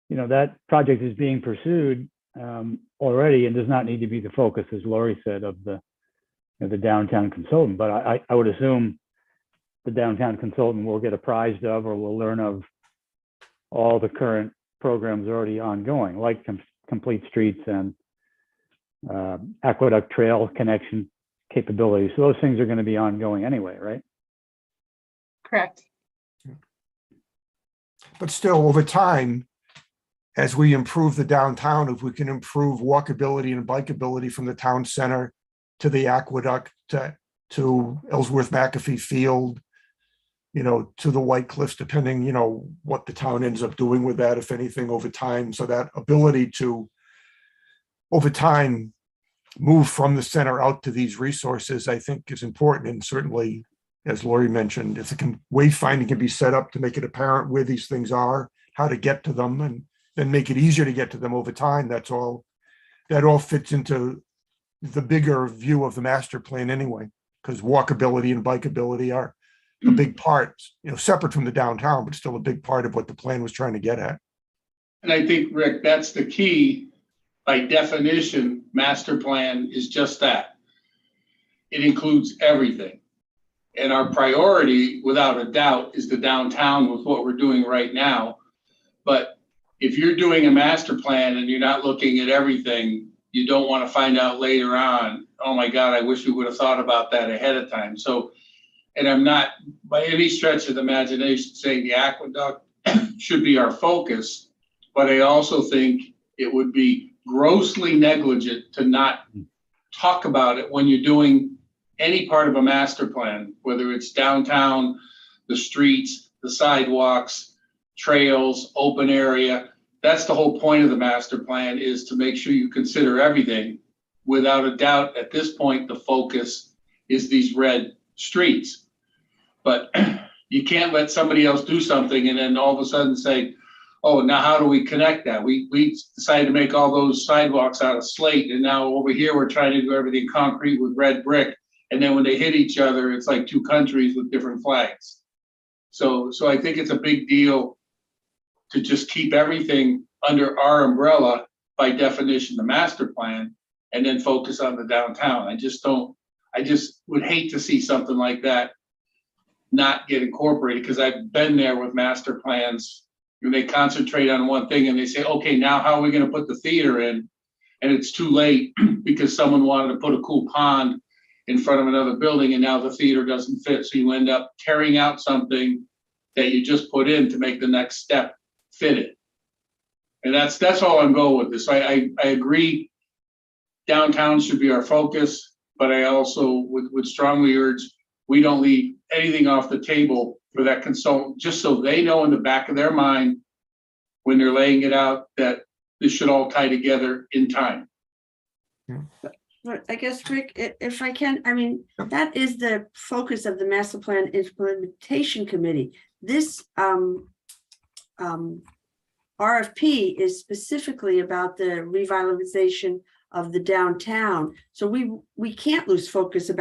Speaker 9: you know, that project is being pursued already and does not need to be the focus, as Lori said, of the downtown consultant. But I would assume the downtown consultant will get apprised of or will learn of all the current programs already ongoing, like Complete Streets and aqueduct trail connection capabilities. So those things are going to be ongoing anyway, right?
Speaker 2: Correct.
Speaker 4: But still, over time, as we improve the downtown, if we can improve walkability and bikeability from the town center to the aqueduct, to Ellsworth McAfee Field, you know, to the White Cliffs, depending, you know, what the town ends up doing with that, if anything, over time. So that ability to, over time, move from the center out to these resources, I think is important. And certainly, as Lori mentioned, if wayfinding can be set up to make it apparent where these things are, how to get to them, and then make it easier to get to them over time, that all fits into the bigger view of the master plan anyway, because walkability and bikeability are a big part, you know, separate from the downtown, but still a big part of what the plan was trying to get at.
Speaker 1: And I think, Rick, that's the key. By definition, master plan is just that. It includes everything. And our priority, without a doubt, is the downtown with what we're doing right now. But if you're doing a master plan and you're not looking at everything, you don't want to find out later on, oh my God, I wish we would have thought about that ahead of time. So, and I'm not by any stretch of the imagination saying the aqueduct should be our focus, but I also think it would be grossly negligent to not talk about it when you're doing any part of a master plan, whether it's downtown, the streets, the sidewalks, trails, open area. That's the whole point of the master plan, is to make sure you consider everything. Without a doubt, at this point, the focus is these red streets. But you can't let somebody else do something and then all of a sudden say, oh, now how do we connect that? We decided to make all those sidewalks out of slate, and now over here we're trying to do everything concrete with red brick. And then when they hit each other, it's like two countries with different flags. So I think it's a big deal to just keep everything under our umbrella, by definition, the master plan, and then focus on the downtown. I just would hate to see something like that not get incorporated, because I've been there with master plans and they concentrate on one thing and they say, okay, now how are we going to put the theater in? And it's too late because someone wanted to put a cool pond in front of another building and now the theater doesn't fit. So you end up tearing out something that you just put in to make the next step fit it. And that's all I'm going with this. I agree downtown should be our focus, but I also would strongly urge we don't leave anything off the table for that consultant, just so they know in the back of their mind when they're laying it out that this should all tie together in time.
Speaker 3: But I guess, Rick, if I can, I mean, that is the focus of the Master Plan Implementation Committee. This RFP is specifically about the revitalization of the downtown. So we can't lose focus of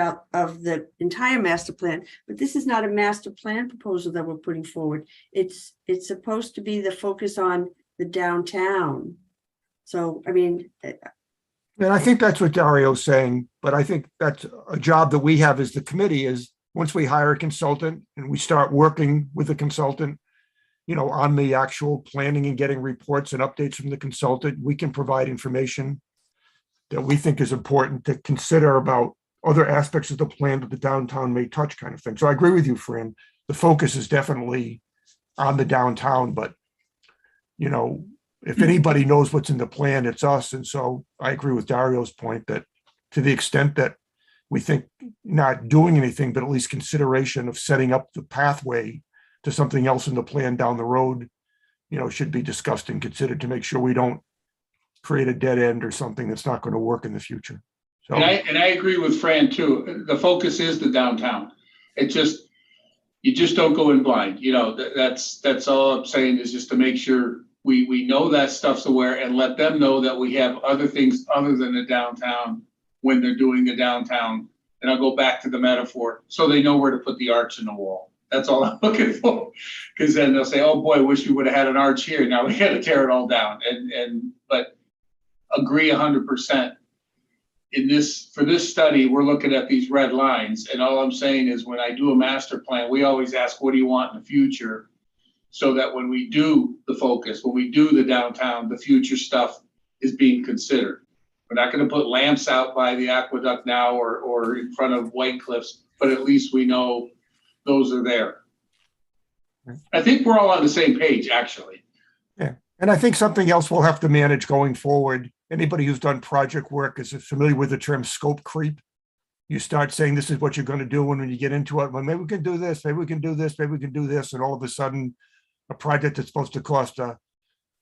Speaker 3: the entire master plan, but this is not a master plan proposal that we're putting forward. It's supposed to be the focus on the downtown. So, I mean,
Speaker 4: And I think that's what Dario's saying, but I think that's a job that we have as the committee, is once we hire a consultant and we start working with the consultant, you know, on the actual planning and getting reports and updates from the consultant, we can provide information that we think is important to consider about other aspects of the plan that the downtown may touch, kind of thing. So I agree with you, Fran. The focus is definitely on the downtown, but, you know, if anybody knows what's in the plan, it's us. And so I agree with Dario's point that to the extent that we think not doing anything, but at least consideration of setting up the pathway to something else in the plan down the road, should be discussed and considered to make sure we don't create a dead end or something that's not going to work in the future. So,
Speaker 1: And I agree with Fran too. The focus is the downtown. You just don't go in blind, that's all I'm saying, is just to make sure we know that stuff's aware and let them know that we have other things other than the downtown when they're doing the downtown. And I'll go back to the metaphor, so they know where to put the arch in the wall. That's all I'm looking for. Because then they'll say, oh boy, wish we would have had an arch here. Now we got to tear it all down. But agree 100%. For this study, we're looking at these red lines, and all I'm saying is when I do a master plan, we always ask, what do you want in the future? So that when we do the focus, when we do the downtown, the future stuff is being considered. We're not going to put lamps out by the aqueduct now or in front of White Cliffs, but at least we know those are there. I think we're all on the same page, actually.
Speaker 4: yeah. And I think something else we'll have to manage going forward. Anybody who's done project work is familiar with the term scope creep. You start saying this is what you're going to do, and when you get into it, well, maybe we can do this, maybe we can do this, maybe we can do this, and all of a sudden, a project that's supposed to cost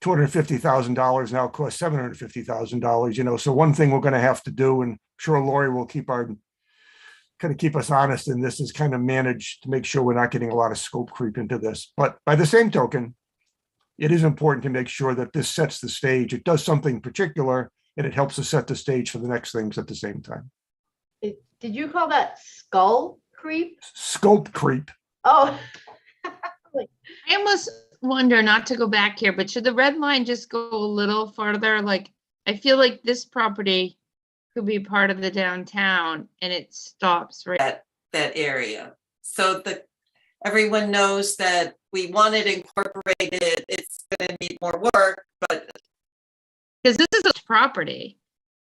Speaker 4: $250,000 now costs $750,000. So one thing we're going to have to do, and I'm sure Lori will keep us honest in this, is kind of manage to make sure we're not getting a lot of scope creep into this. But by the same token, it is important to make sure that this sets the stage. It does something particular, and it helps us set the stage for the next things at the same time.
Speaker 6: Did you call that skull creep?
Speaker 4: Scope creep.
Speaker 6: Oh.
Speaker 7: I almost wonder, not to go back here, but should the red line just go a little farther? Like, I feel like this property could be part of the downtown and it stops right
Speaker 5: that area. So that everyone knows that we want it incorporated, it's gonna need more work, but
Speaker 7: because this is a property.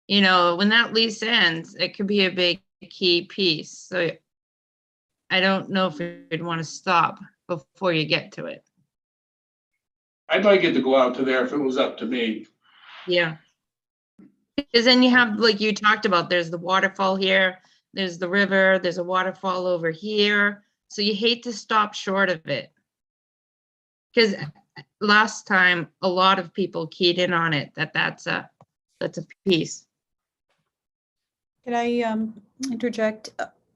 Speaker 7: When that lease ends, it could be a big key piece. So I don't know if you'd want to stop before you get to it.
Speaker 1: I'd like it to go out to there if it was up to me.
Speaker 7: Yeah. Because then you have, like you talked about, there's the waterfall here, there's the river, there's a waterfall over here. So you hate to stop short of it. Because last time, a lot of people keyed in on it, that's a piece.
Speaker 8: Can I interject?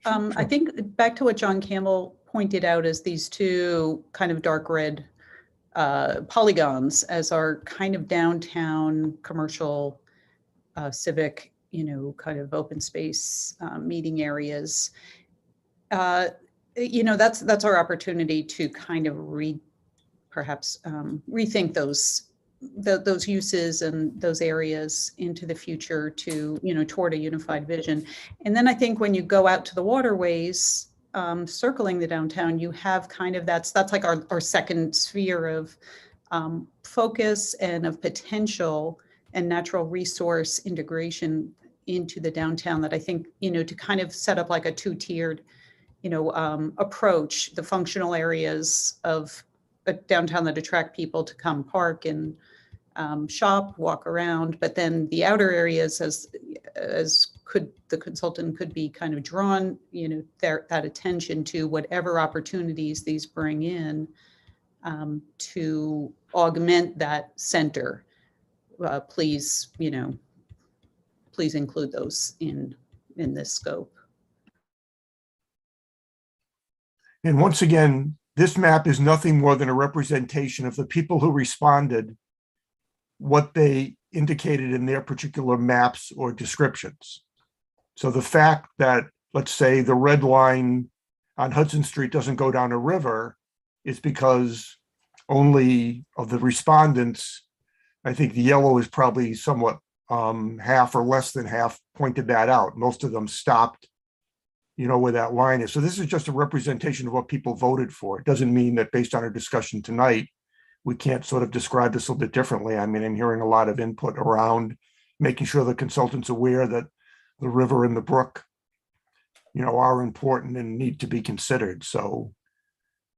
Speaker 8: I think back to what John Campbell pointed out as these two kind of dark red polygons as our kind of downtown commercial civic, kind of open space meeting areas. That's our opportunity to kind of perhaps rethink those uses and those areas into the future to, toward a unified vision. And then I think when you go out to the waterways, circling the downtown, you have kind of that's like our second sphere of focus and of potential and natural resource integration into the downtown that I think, to kind of set up like a two-tiered, approach, the functional areas of a downtown that attract people to come park and shop, walk around, but then the outer areas as the consultant could be kind of drawn, that attention to whatever opportunities these bring in to augment that center. Please include those in this scope.
Speaker 4: And once again, this map is nothing more than a representation of the people who responded, what they indicated in their particular maps or descriptions. So the fact that, let's say, the red line on Hudson Street doesn't go down a river is because only of the respondents, I think the yellow is probably somewhat half or less than half pointed that out. Most of them stopped, where that line is. So this is just a representation of what people voted for. It doesn't mean that based on our discussion tonight, we can't sort of describe this a little bit differently. I mean, I'm hearing a lot of input around making sure the consultant's aware that the river and the brook, are important and need to be considered. So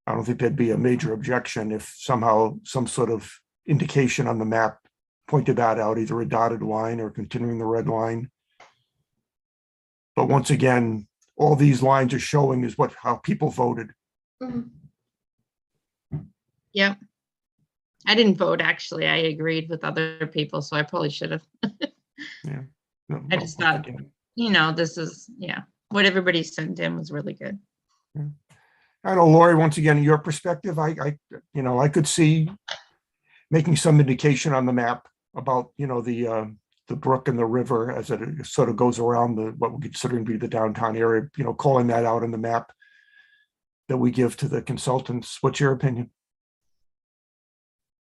Speaker 4: I don't think there'd be a major objection if somehow some sort of indication on the map pointed that out, either a dotted line or continuing the red line. But once again, all these lines are showing is how people voted.
Speaker 6: Mhm.
Speaker 7: Yep. I didn't vote, actually. I agreed with other people, so I probably should have.
Speaker 4: Yeah. No,
Speaker 7: I
Speaker 4: no,
Speaker 7: just thought,
Speaker 4: again,
Speaker 7: this is, what everybody sent in was really good.
Speaker 4: I know, Lori, once again, your perspective, I could see making some indication on the map about, the brook and the river as it sort of goes around what we're considering to be the downtown area, calling that out on the map that we give to the consultants. What's your opinion?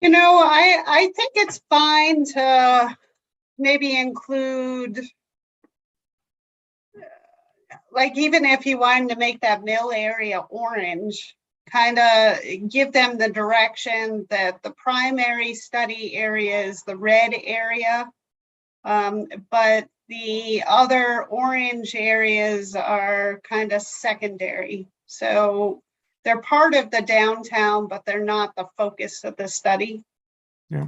Speaker 2: I think it's fine to maybe include, like, even if you wanted to make that mill area orange, kind of give them the direction that the primary study area is the red area. But the other orange areas are kind of secondary. So they're part of the downtown, but they're not the focus of the study.
Speaker 4: Yeah.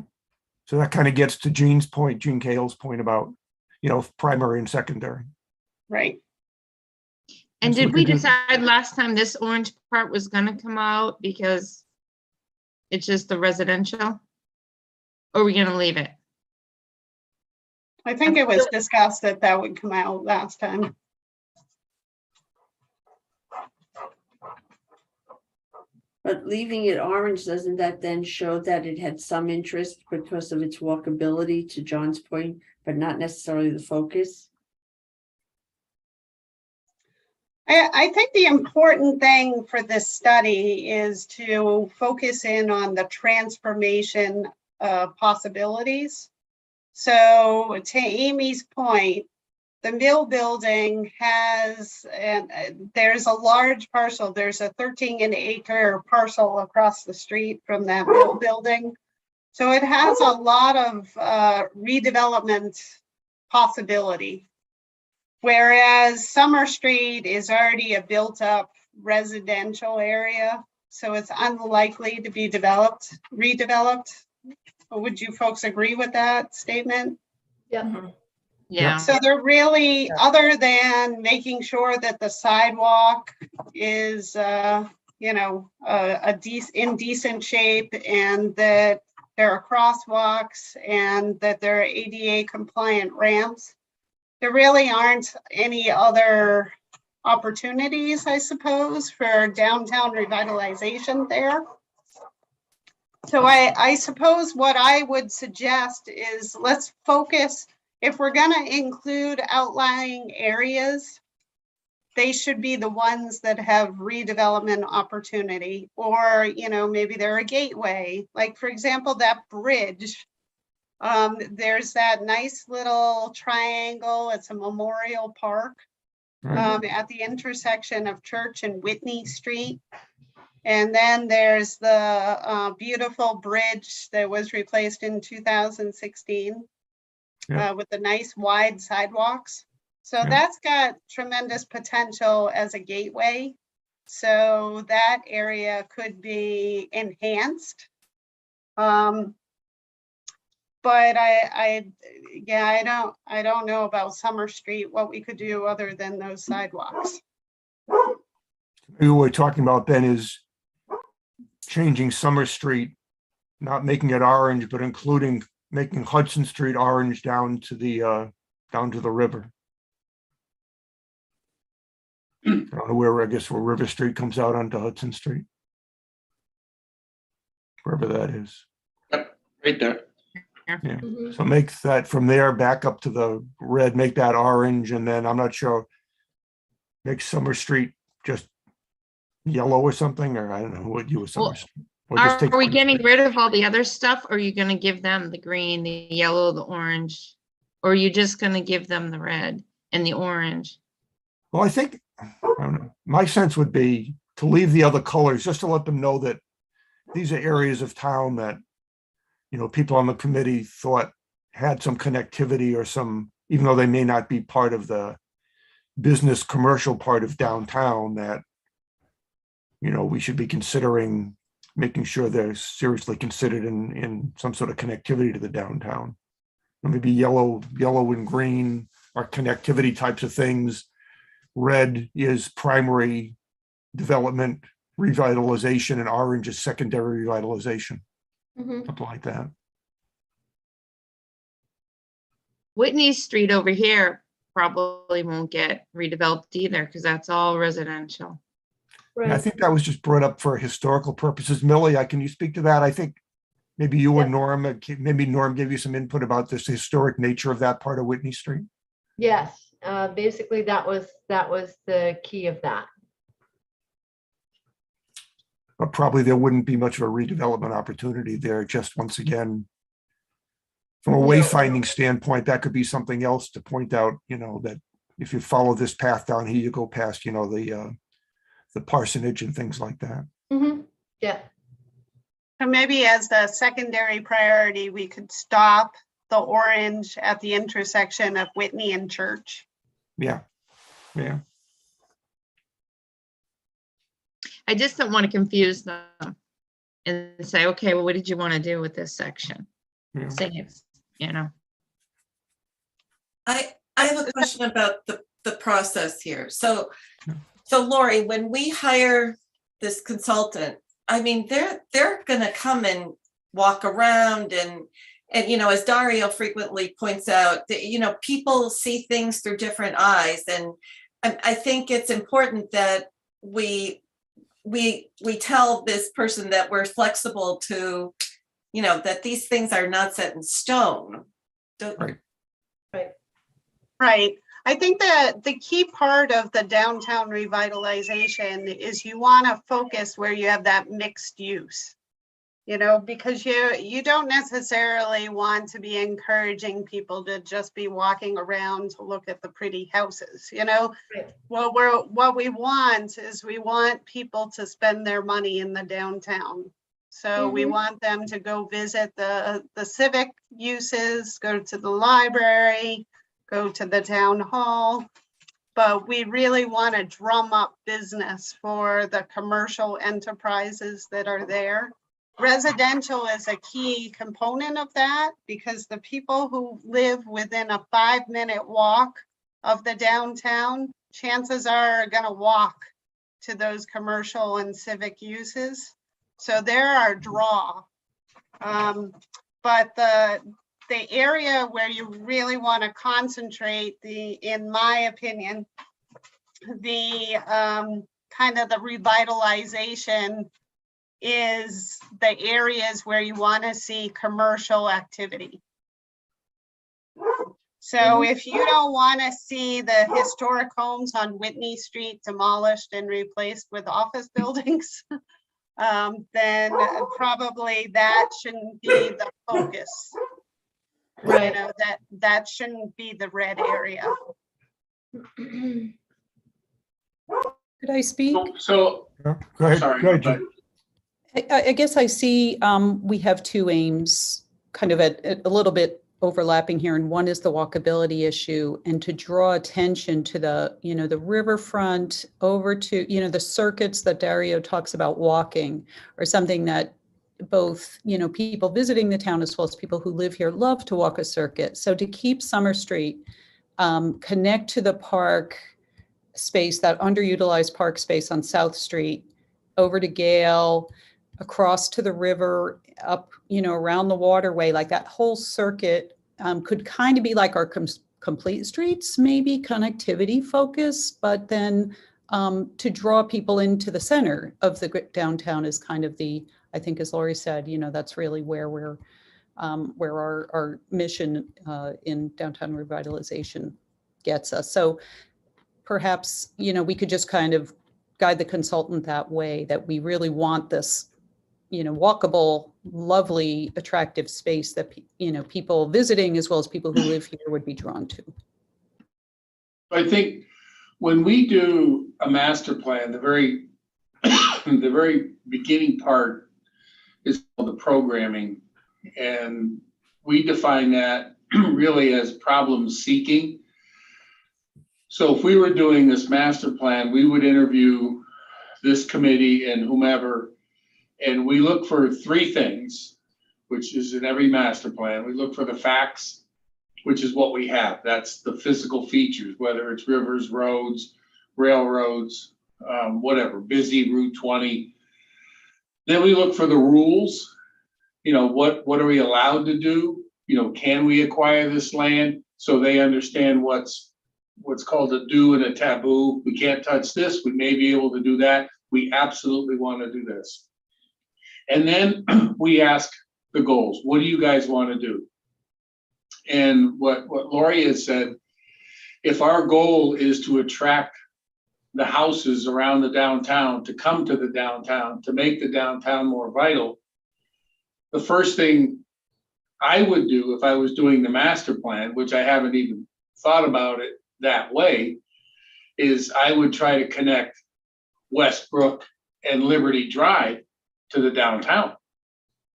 Speaker 4: So that kind of gets to Gene Cahill's point about, primary and secondary.
Speaker 2: Right.
Speaker 7: And
Speaker 4: So we
Speaker 7: did we
Speaker 4: could do-
Speaker 7: decide last time this orange part was gonna come out because it's just the residential? Or are we gonna leave it?
Speaker 2: I think it was discussed that would come out last time.
Speaker 3: But leaving it orange, doesn't that then show that it had some interest because of its walkability, to John's point, but not necessarily the focus?
Speaker 2: I think the important thing for this study is to focus in on the transformation possibilities. So to Amy's point, the mill building has, and there's a large parcel, there's a 13-acre parcel across the street from that mill building. So it has a lot of redevelopment possibility. Whereas Summer Street is already a built-up residential area, so it's unlikely to be redeveloped. Would you folks agree with that statement?
Speaker 6: Yeah.
Speaker 7: Yeah.
Speaker 2: So they're really, other than making sure that the sidewalk is, in decent shape, and that there are crosswalks and that there are ADA compliant ramps, there really aren't any other opportunities, I suppose, for downtown revitalization there. So I suppose what I would suggest is let's focus, if we're gonna include outlying areas, they should be the ones that have redevelopment opportunity, or, maybe they're a gateway. Like, for example, that bridge, there's that nice little triangle. It's a memorial park at the intersection of Church and Whitney Street. And then there's the beautiful bridge that was replaced in 2016 with the nice wide sidewalks. So that's got tremendous potential as a gateway. So that area could be enhanced. But I don't know about Summer Street, what we could do other than those sidewalks.
Speaker 4: Maybe what we're talking about then is changing Summer Street, not making it orange, but making Hudson Street orange down to the river. I don't know where River Street comes out onto Hudson Street. Wherever that is.
Speaker 1: Yep, right there.
Speaker 4: Yeah. So make that from there back up to the red, make that orange, and then I'm not sure, make Summer Street just yellow or something, or I don't know what you with Summer Street. Or just
Speaker 7: Are
Speaker 4: take
Speaker 7: we
Speaker 4: one
Speaker 7: getting
Speaker 4: street.
Speaker 7: rid of all the other stuff, or are you gonna give them the green, the yellow, the orange? Or are you just gonna give them the red and the orange?
Speaker 4: Well, I think, I don't know, my sense would be to leave the other colors, just to let them know that these are areas of town that, people on the committee thought had some connectivity or some, even though they may not be part of the business commercial part of downtown, that, we should be considering making sure they're seriously considered in some sort of connectivity to the downtown. Maybe yellow and green are connectivity types of things. Red is primary development revitalization and Orange is secondary revitalization,
Speaker 6: Mhm.
Speaker 4: something like that.
Speaker 7: Whitney Street over here probably won't get redeveloped either because that's all residential.
Speaker 4: And I
Speaker 6: Right.
Speaker 4: think that was just brought up for historical purposes. Millie, can you speak to that? I think maybe you and
Speaker 6: Yep.
Speaker 4: Norm, maybe Norm gave you some input about this historic nature of that part of Whitney Street.
Speaker 6: Yes, basically that was the key of that.
Speaker 4: But probably there wouldn't be much of a redevelopment opportunity there, just once again. From a
Speaker 6: No.
Speaker 4: wayfinding standpoint, that could be something else to point out, that if you follow this path down here, you go past, the parsonage and things like that.
Speaker 6: Yeah,
Speaker 2: So maybe as the secondary priority, we could stop the orange at the intersection of Whitney and Church.
Speaker 4: Yeah, yeah.
Speaker 7: I just don't want to confuse them and say, okay, well, what did you want to do with this section?
Speaker 4: Yeah.
Speaker 7: Say it's,
Speaker 5: I have a question about the process here. So Lori, when we hire this consultant, I mean, they're gonna come and walk around and as Dario frequently points out, that, people see things through different eyes. And I think it's important that we tell this person that we're flexible to, that these things are not set in stone.
Speaker 4: Right.
Speaker 2: Right. I think that the key part of the downtown revitalization is you want to focus where you have that mixed use. Because you don't necessarily want to be encouraging people to just be walking around to look at the pretty houses,
Speaker 6: Right.
Speaker 2: What we want is we want people to spend their money in the downtown. So we want them to go visit the civic uses, go to the library, go to the town hall. But we really want to drum up business for the commercial enterprises that are there. Residential is a key component of that because the people who live within a 5-minute walk of the downtown, chances are going to walk to those commercial and civic uses. So they're our draw. But the area where you really want to concentrate, in my opinion, the kind of the revitalization is the areas where you want to see commercial activity. So if you don't want to see the historic homes on Whitney Street demolished and replaced with office buildings, then probably that shouldn't be the focus.
Speaker 6: right.
Speaker 2: That shouldn't be the red area.
Speaker 8: Could I speak?
Speaker 1: So,
Speaker 4: Yeah. Go ahead.
Speaker 1: sorry,
Speaker 4: Go ahead,
Speaker 1: but
Speaker 4: Jim.
Speaker 8: I guess I see we have two aims kind of at a little bit overlapping here. And one is the walkability issue and to draw attention to the, the riverfront over to, the circuits that Dario talks about walking or something that both, people visiting the town as well as people who live here love to walk a circuit. So to keep Summer Street, connect to the park space, that underutilized park space on South Street, over to Gale, across to the river, up, around the waterway, like that whole circuit could kind of be like our complete streets, maybe connectivity focus, but then to draw people into the center of the downtown is kind of the, I think as Lori said, that's really where we're, where our mission in downtown revitalization gets us. So perhaps, we could just kind of guide the consultant that way, that we really want this, walkable, lovely, attractive space that, people visiting as well as people who live here would be drawn to.
Speaker 1: I think when we do a master plan, the very beginning part is called the programming. And we define that really as problem seeking. So if we were doing this master plan, we would interview this committee and whomever, and we look for three things, which is in every master plan. We look for the facts, which is what we have. That's the physical features, whether it's rivers, roads, railroads, whatever, busy Route 20. Then we look for the rules. What are we allowed to do? Can we acquire this land? So they understand what's called a do and a taboo. We can't touch this. We may be able to do that. We absolutely want to do this. And then we ask the goals. What do you guys want to do? And what Lori has said, if our goal is to attract the houses around the downtown to come to the downtown, to make the downtown more vital, the first thing I would do if I was doing the master plan, which I haven't even thought about it that way, is I would try to connect Westbrook and Liberty Drive to the downtown.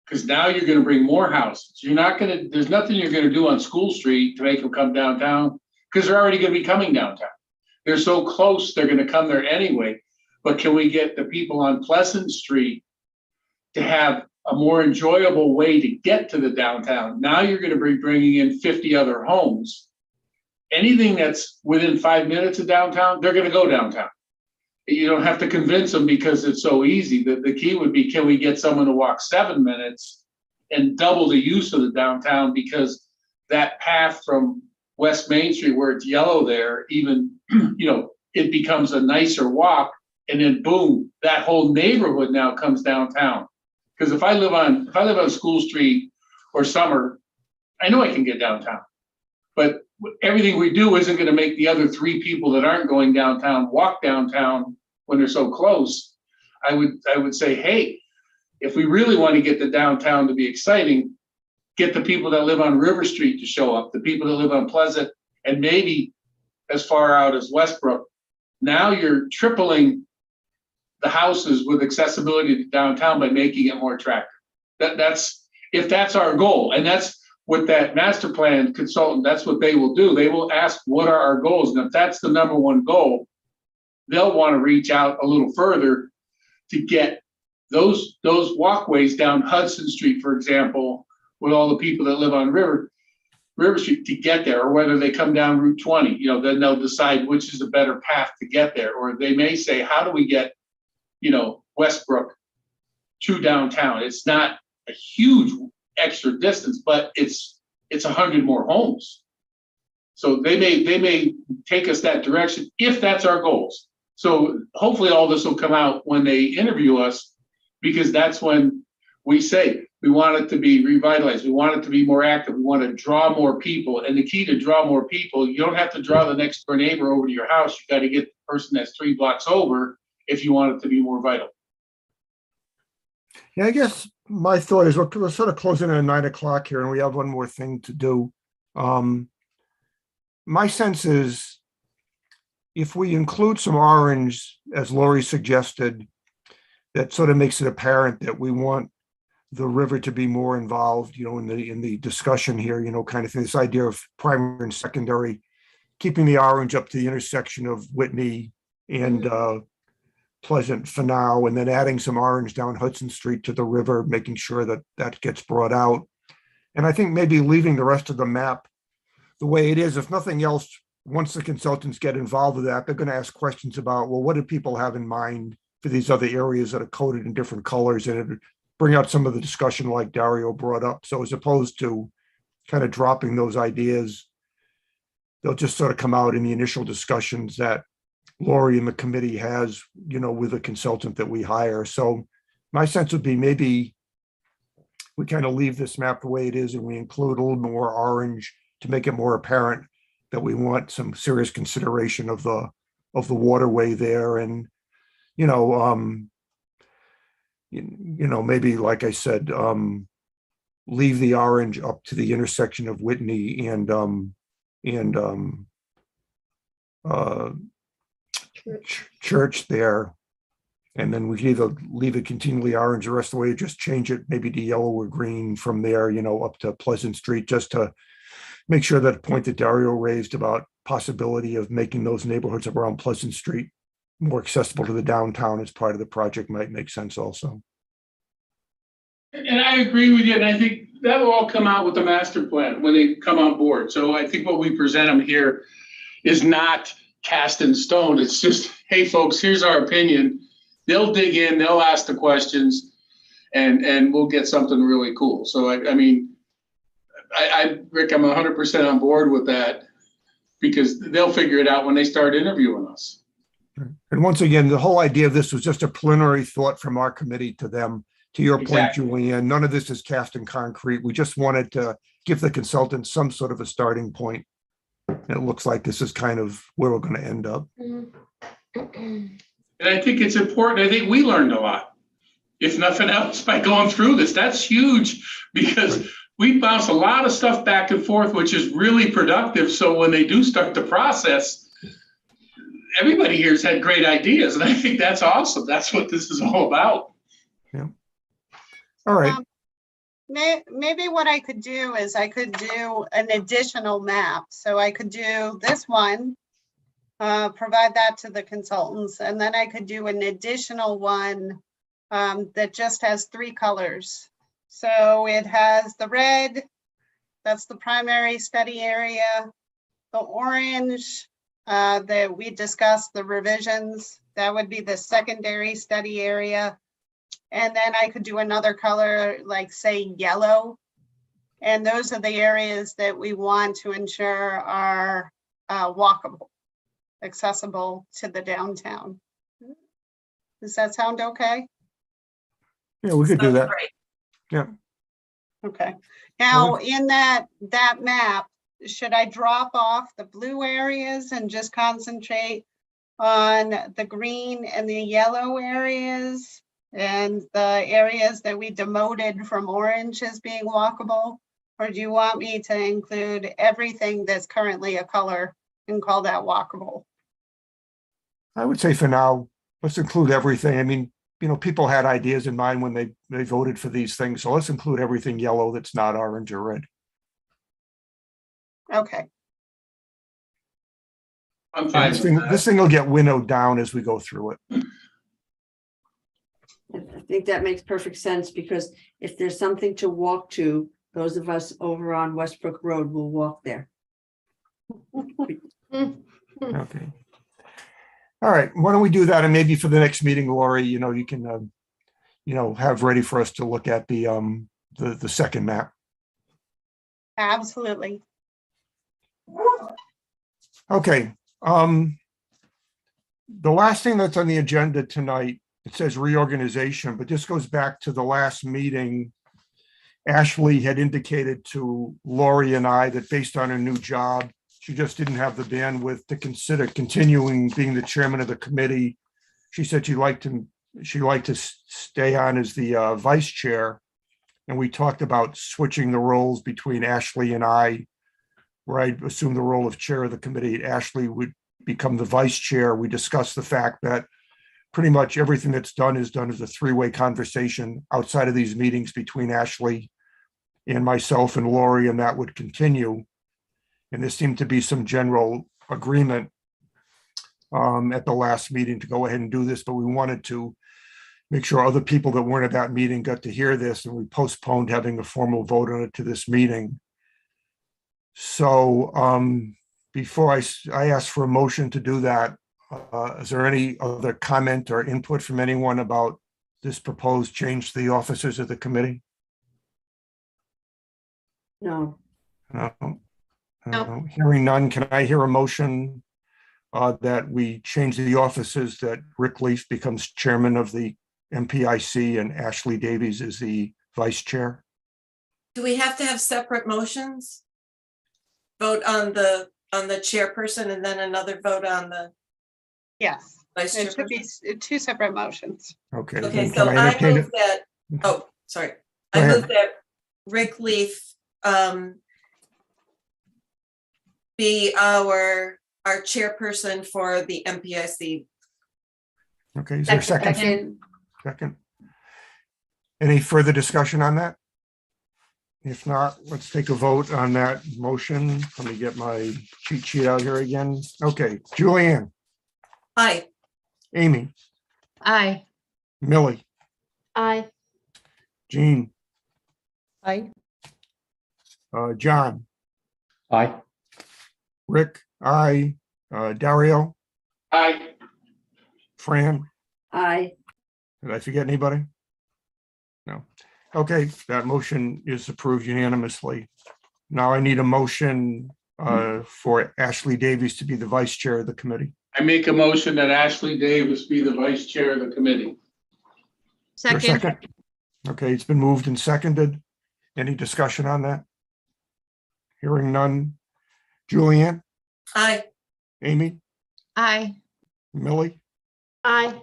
Speaker 1: Because now you're going to bring more houses. There's nothing you're going to do on School Street to make them come downtown, because they're already going to be coming downtown. They're so close, they're going to come there anyway. But can we get the people on Pleasant Street to have a more enjoyable way to get to the downtown? Now you're going to be bringing in 50 other homes. Anything that's within 5 minutes of downtown, they're going to go downtown. You don't have to convince them because it's so easy. The key would be, can we get someone to walk 7 minutes and double the use of the downtown? Because that path from West Main Street, where it's yellow there, even, it becomes a nicer walk. And then boom, that whole neighborhood now comes downtown. Because if I live on School Street or Summer, I know I can get downtown. But everything we do isn't going to make the other 3 people that aren't going downtown walk downtown when they're so close. I would say, hey, if we really want to get the downtown to be exciting, get the people that live on River Street to show up, the people that live on Pleasant, and maybe as far out as Westbrook. Now you're tripling the houses with accessibility to downtown by making it more attractive. That's if that's our goal, and that's what that master plan consultant, that's what they will do. They will ask, what are our goals? And if that's the number one goal, they'll want to reach out a little further to get those walkways down Hudson Street, for example, with all the people that live on River Street to get there, or whether they come down Route 20, then they'll decide which is a better path to get there. Or they may say, how do we get, Westbrook to downtown? It's not a huge extra distance, but it's 100 more homes. So they may take us that direction if that's our goals. So hopefully all this will come out when they interview us, because that's when we say we want it to be revitalized. We want it to be more active. We want to draw more people. And the key to draw more people, you don't have to draw the next door neighbor over to your house. You got to get the person that's 3 blocks over if you want it to be more vital.
Speaker 4: Yeah, I guess my thought is we're sort of closing at 9 o'clock here, and we have one more thing to do. My sense is if we include some orange, as Lori suggested, that sort of makes it apparent that we want the river to be more involved, in the discussion here, kind of thing. This idea of primary and secondary, keeping the orange up to the intersection of Whitney and Pleasant for now, and then adding some orange down Hudson Street to the river, making sure that that gets brought out. And I think maybe leaving the rest of the map the way it is. If nothing else, once the consultants get involved with that, they're going to ask questions about, well, what do people have in mind for these other areas that are coded in different colors, and it bring out some of the discussion like Dario brought up. So as opposed to kind of dropping those ideas, they'll just sort of come out in the initial discussions that Lori and the committee has, with a consultant that we hire. So my sense would be maybe we kind of leave this map the way it is, and we include a little more orange to make it more apparent that we want some serious consideration of the waterway there. And, maybe, like I said, leave the orange up to the intersection of Whitney and Church there. And then we either leave it continually orange the rest of the way, or just change it maybe to yellow or green from there, up to Pleasant Street, just to make sure that point that Dario raised about possibility of making those neighborhoods around Pleasant Street more accessible to the downtown as part of the project might make sense also.
Speaker 1: And I agree with you, and I think that will all come out with the master plan when they come on board. So I think what we present them here is not cast in stone. It's just, hey, folks, here's our opinion. They'll dig in, they'll ask the questions, and we'll get something really cool. So I mean, Rick, I'm 100% on board with that, because they'll figure it out when they start interviewing us.
Speaker 4: And once again, the whole idea of this was just a preliminary thought from our committee to them. To your point,
Speaker 1: Exactly.
Speaker 4: Julianne, none of this is cast in concrete. We just wanted to give the consultants some sort of a starting point. And it looks like this is kind of where we're going to end up.
Speaker 1: And I think it's important. I think we learned a lot, if nothing else, by going through this. That's huge, because we bounce a lot of stuff back and forth, which is really productive. So when they do start the process, everybody here's had great ideas. And I think that's awesome. That's what this is all about.
Speaker 4: Yeah. All right.
Speaker 2: Maybe what I could do is I could do an additional map. So I could do this one, provide that to the consultants, and then I could do an additional one that just has 3 colors. So it has the red, that's the primary study area, the orange that we discussed, the revisions, that would be the secondary study area. And then I could do another color, like say yellow. And those are the areas that we want to ensure are walkable, accessible to the downtown. Does that sound okay?
Speaker 4: Yeah, we could do
Speaker 5: Sounds
Speaker 4: that.
Speaker 5: great.
Speaker 4: Yeah.
Speaker 2: Okay. Now, in that map, should I drop off the blue areas and just concentrate on the green and the yellow areas and the areas that we demoted from orange as being walkable? Or do you want me to include everything that's currently a color and call that walkable?
Speaker 4: I would say for now, let's include everything. I mean, you know, people had ideas in mind when they voted for these things. So let's include everything yellow that's not orange or red.
Speaker 2: Okay.
Speaker 1: I'm fine
Speaker 4: This
Speaker 1: with
Speaker 4: thing,
Speaker 1: that.
Speaker 4: this thing will get winnowed down as we go through it.
Speaker 3: I think that makes perfect sense, because if there's something to walk to, those of us over on Westbrook Road will walk there.
Speaker 4: Okay. All right. Why don't we do that? And maybe for the next meeting, Lori, you know, you can, you know, have ready for us to look at the second map.
Speaker 2: Absolutely.
Speaker 4: Okay. The last thing that's on the agenda tonight, it says reorganization, but this goes back to the last meeting. Ashley had indicated to Lori and I that based on her new job, she just didn't have the bandwidth to consider continuing being the chairman of the committee. She said she'd like to stay on as the vice chair. And we talked about switching the roles between Ashley and I, where I assume the role of chair of the committee. Ashley would become the vice chair. We discussed the fact that pretty much everything that's done is done as a 3-way conversation outside of these meetings between Ashley and myself and Lori, and that would continue. And there seemed to be some general agreement at the last meeting to go ahead and do this, but we wanted to make sure other people that weren't at that meeting got to hear this, and we postponed having a formal vote on it to this meeting. So before I ask for a motion to do that, is there any other comment or input from anyone about this proposed change to the officers of the committee?
Speaker 3: No,
Speaker 4: No. Hearing none, can I hear a motion that we change the offices, that Rick Leaf becomes chairman of the MPIC and Ashley Davies is the vice chair?
Speaker 5: Do we have to have separate motions? Vote on the chairperson and then another vote on the
Speaker 2: Yes,
Speaker 5: vice
Speaker 2: it should
Speaker 5: chairperson?
Speaker 2: be 2 separate motions.
Speaker 4: Okay.
Speaker 5: Okay,
Speaker 4: then
Speaker 5: so
Speaker 4: can
Speaker 5: I
Speaker 4: entertain
Speaker 5: move
Speaker 4: it?
Speaker 5: that, oh, sorry.
Speaker 4: Go
Speaker 5: I
Speaker 4: ahead.
Speaker 5: move that Rick Leaf be our chairperson for the MPIC.
Speaker 4: Okay, is there a second?
Speaker 3: second,
Speaker 4: Second. Any further discussion on that? If not, let's take a vote on that motion. Let me get my cheat sheet out here again. Okay, Julianne,
Speaker 5: Aye.
Speaker 4: Amy,
Speaker 7: Aye.
Speaker 4: Millie,
Speaker 6: Aye.
Speaker 4: Jean,
Speaker 8: Aye.
Speaker 4: John,
Speaker 10: Aye.
Speaker 4: Rick, I, Dario,
Speaker 1: Aye.
Speaker 4: Fran,
Speaker 3: Aye.
Speaker 4: did I forget anybody? No. Okay, that motion is approved unanimously. Now I need a motion for Ashley Davies to be the vice chair of the committee.
Speaker 1: I make a motion that Ashley Davis be the vice chair of the committee.
Speaker 4: Is there a
Speaker 7: Second,
Speaker 4: Okay, it's been moved and seconded. Any discussion on that? Hearing none. Julianne,
Speaker 5: Aye.
Speaker 4: Amy,
Speaker 7: aye.
Speaker 4: Millie,
Speaker 6: Aye.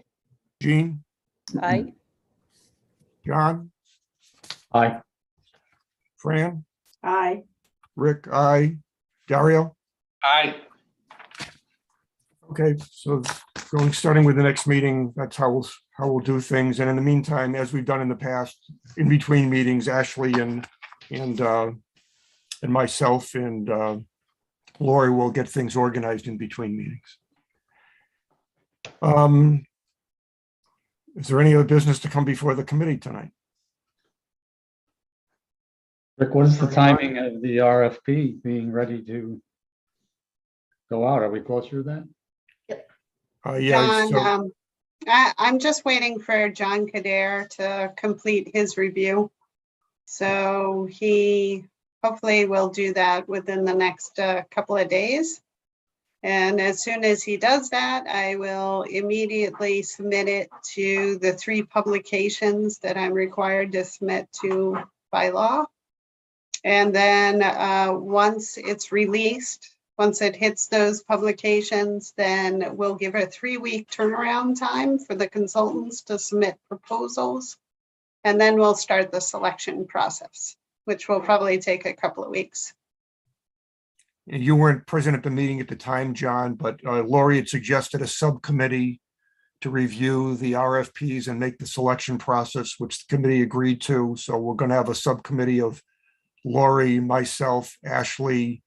Speaker 4: Jean,
Speaker 8: Aye.
Speaker 4: John,
Speaker 9: Aye.
Speaker 4: Fran,
Speaker 3: Aye.
Speaker 4: Rick, I, Dario.
Speaker 1: Aye.
Speaker 4: Okay, so starting with the next meeting, that's how we'll do things. And in the meantime, as we've done in the past, in between meetings, Ashley and myself and Lori will get things organized in between meetings. Is there any other business to come before the committee tonight?
Speaker 9: Rick, what is the timing of the RFP being ready to go out? Are we closer to that?
Speaker 4: Yeah,
Speaker 2: John,
Speaker 4: so,
Speaker 2: I'm just waiting for John Kader to complete his review. So he hopefully will do that within the next couple of days. And as soon as he does that, I will immediately submit it to the 3 publications that I'm required to submit to by law. And then once it's released, once it hits those publications, then we'll give a 3-week turnaround time for the consultants to submit proposals. And then we'll start the selection process, which will probably take a couple of weeks.
Speaker 4: you weren't present at the meeting at the time, John, but Lori had suggested a subcommittee to review the RFPs and make the selection process, which the committee agreed to. So we're going to have a subcommittee of Lori, myself, Ashley,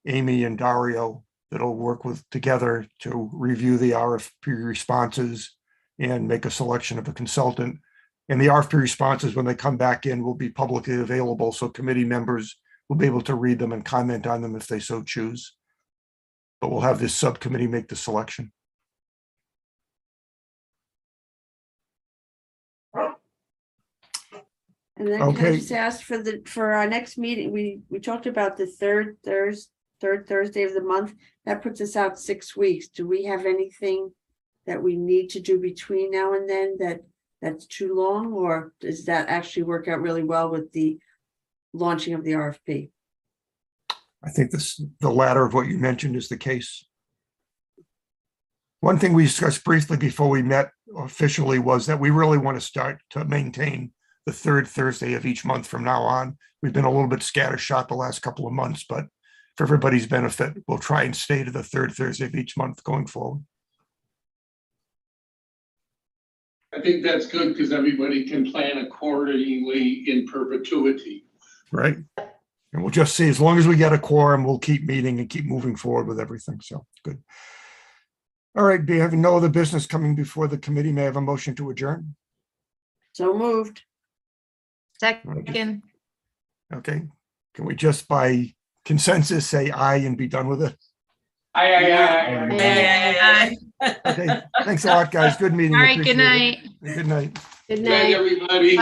Speaker 4: Amy, and Dario that'll work together to review the RFP responses and make a selection of a consultant. And the RFP responses, when they come back in, will be publicly available, so committee members will be able to read them and comment on them if they so choose. But we'll have this subcommittee make the selection.
Speaker 3: And then can I
Speaker 4: Okay.
Speaker 3: just ask for our next meeting, we talked about the third Thursday of the month. That puts us out 6 weeks. Do we have anything that we need to do between now and then that's too long, or does that actually work out really well with the launching of the RFP?
Speaker 4: I think the latter of what you mentioned is the case. One thing we discussed briefly before we met officially was that we really want to start to maintain the third Thursday of each month from now on. We've been a little bit scattershot the last couple of months, but for everybody's benefit, we'll try and stay to the third Thursday of each month going forward.
Speaker 1: I think that's good because everybody can plan accordingly in perpetuity.
Speaker 4: Right? And we'll just see, as long as we get a quorum, we'll keep meeting and keep moving forward with everything. So good. All right, be having no other business coming before the committee, may I have a motion to adjourn?
Speaker 3: So moved.
Speaker 7: Second,
Speaker 4: Okay, can we just by consensus say aye and be done with it?
Speaker 1: Aye.
Speaker 5: Aye.
Speaker 4: Okay, thanks a lot, guys. Good meeting.
Speaker 7: all right,
Speaker 4: Appreciate
Speaker 7: good
Speaker 4: it.
Speaker 7: night.
Speaker 4: Good night.
Speaker 6: Good
Speaker 1: Good night,
Speaker 6: night.
Speaker 1: everybody.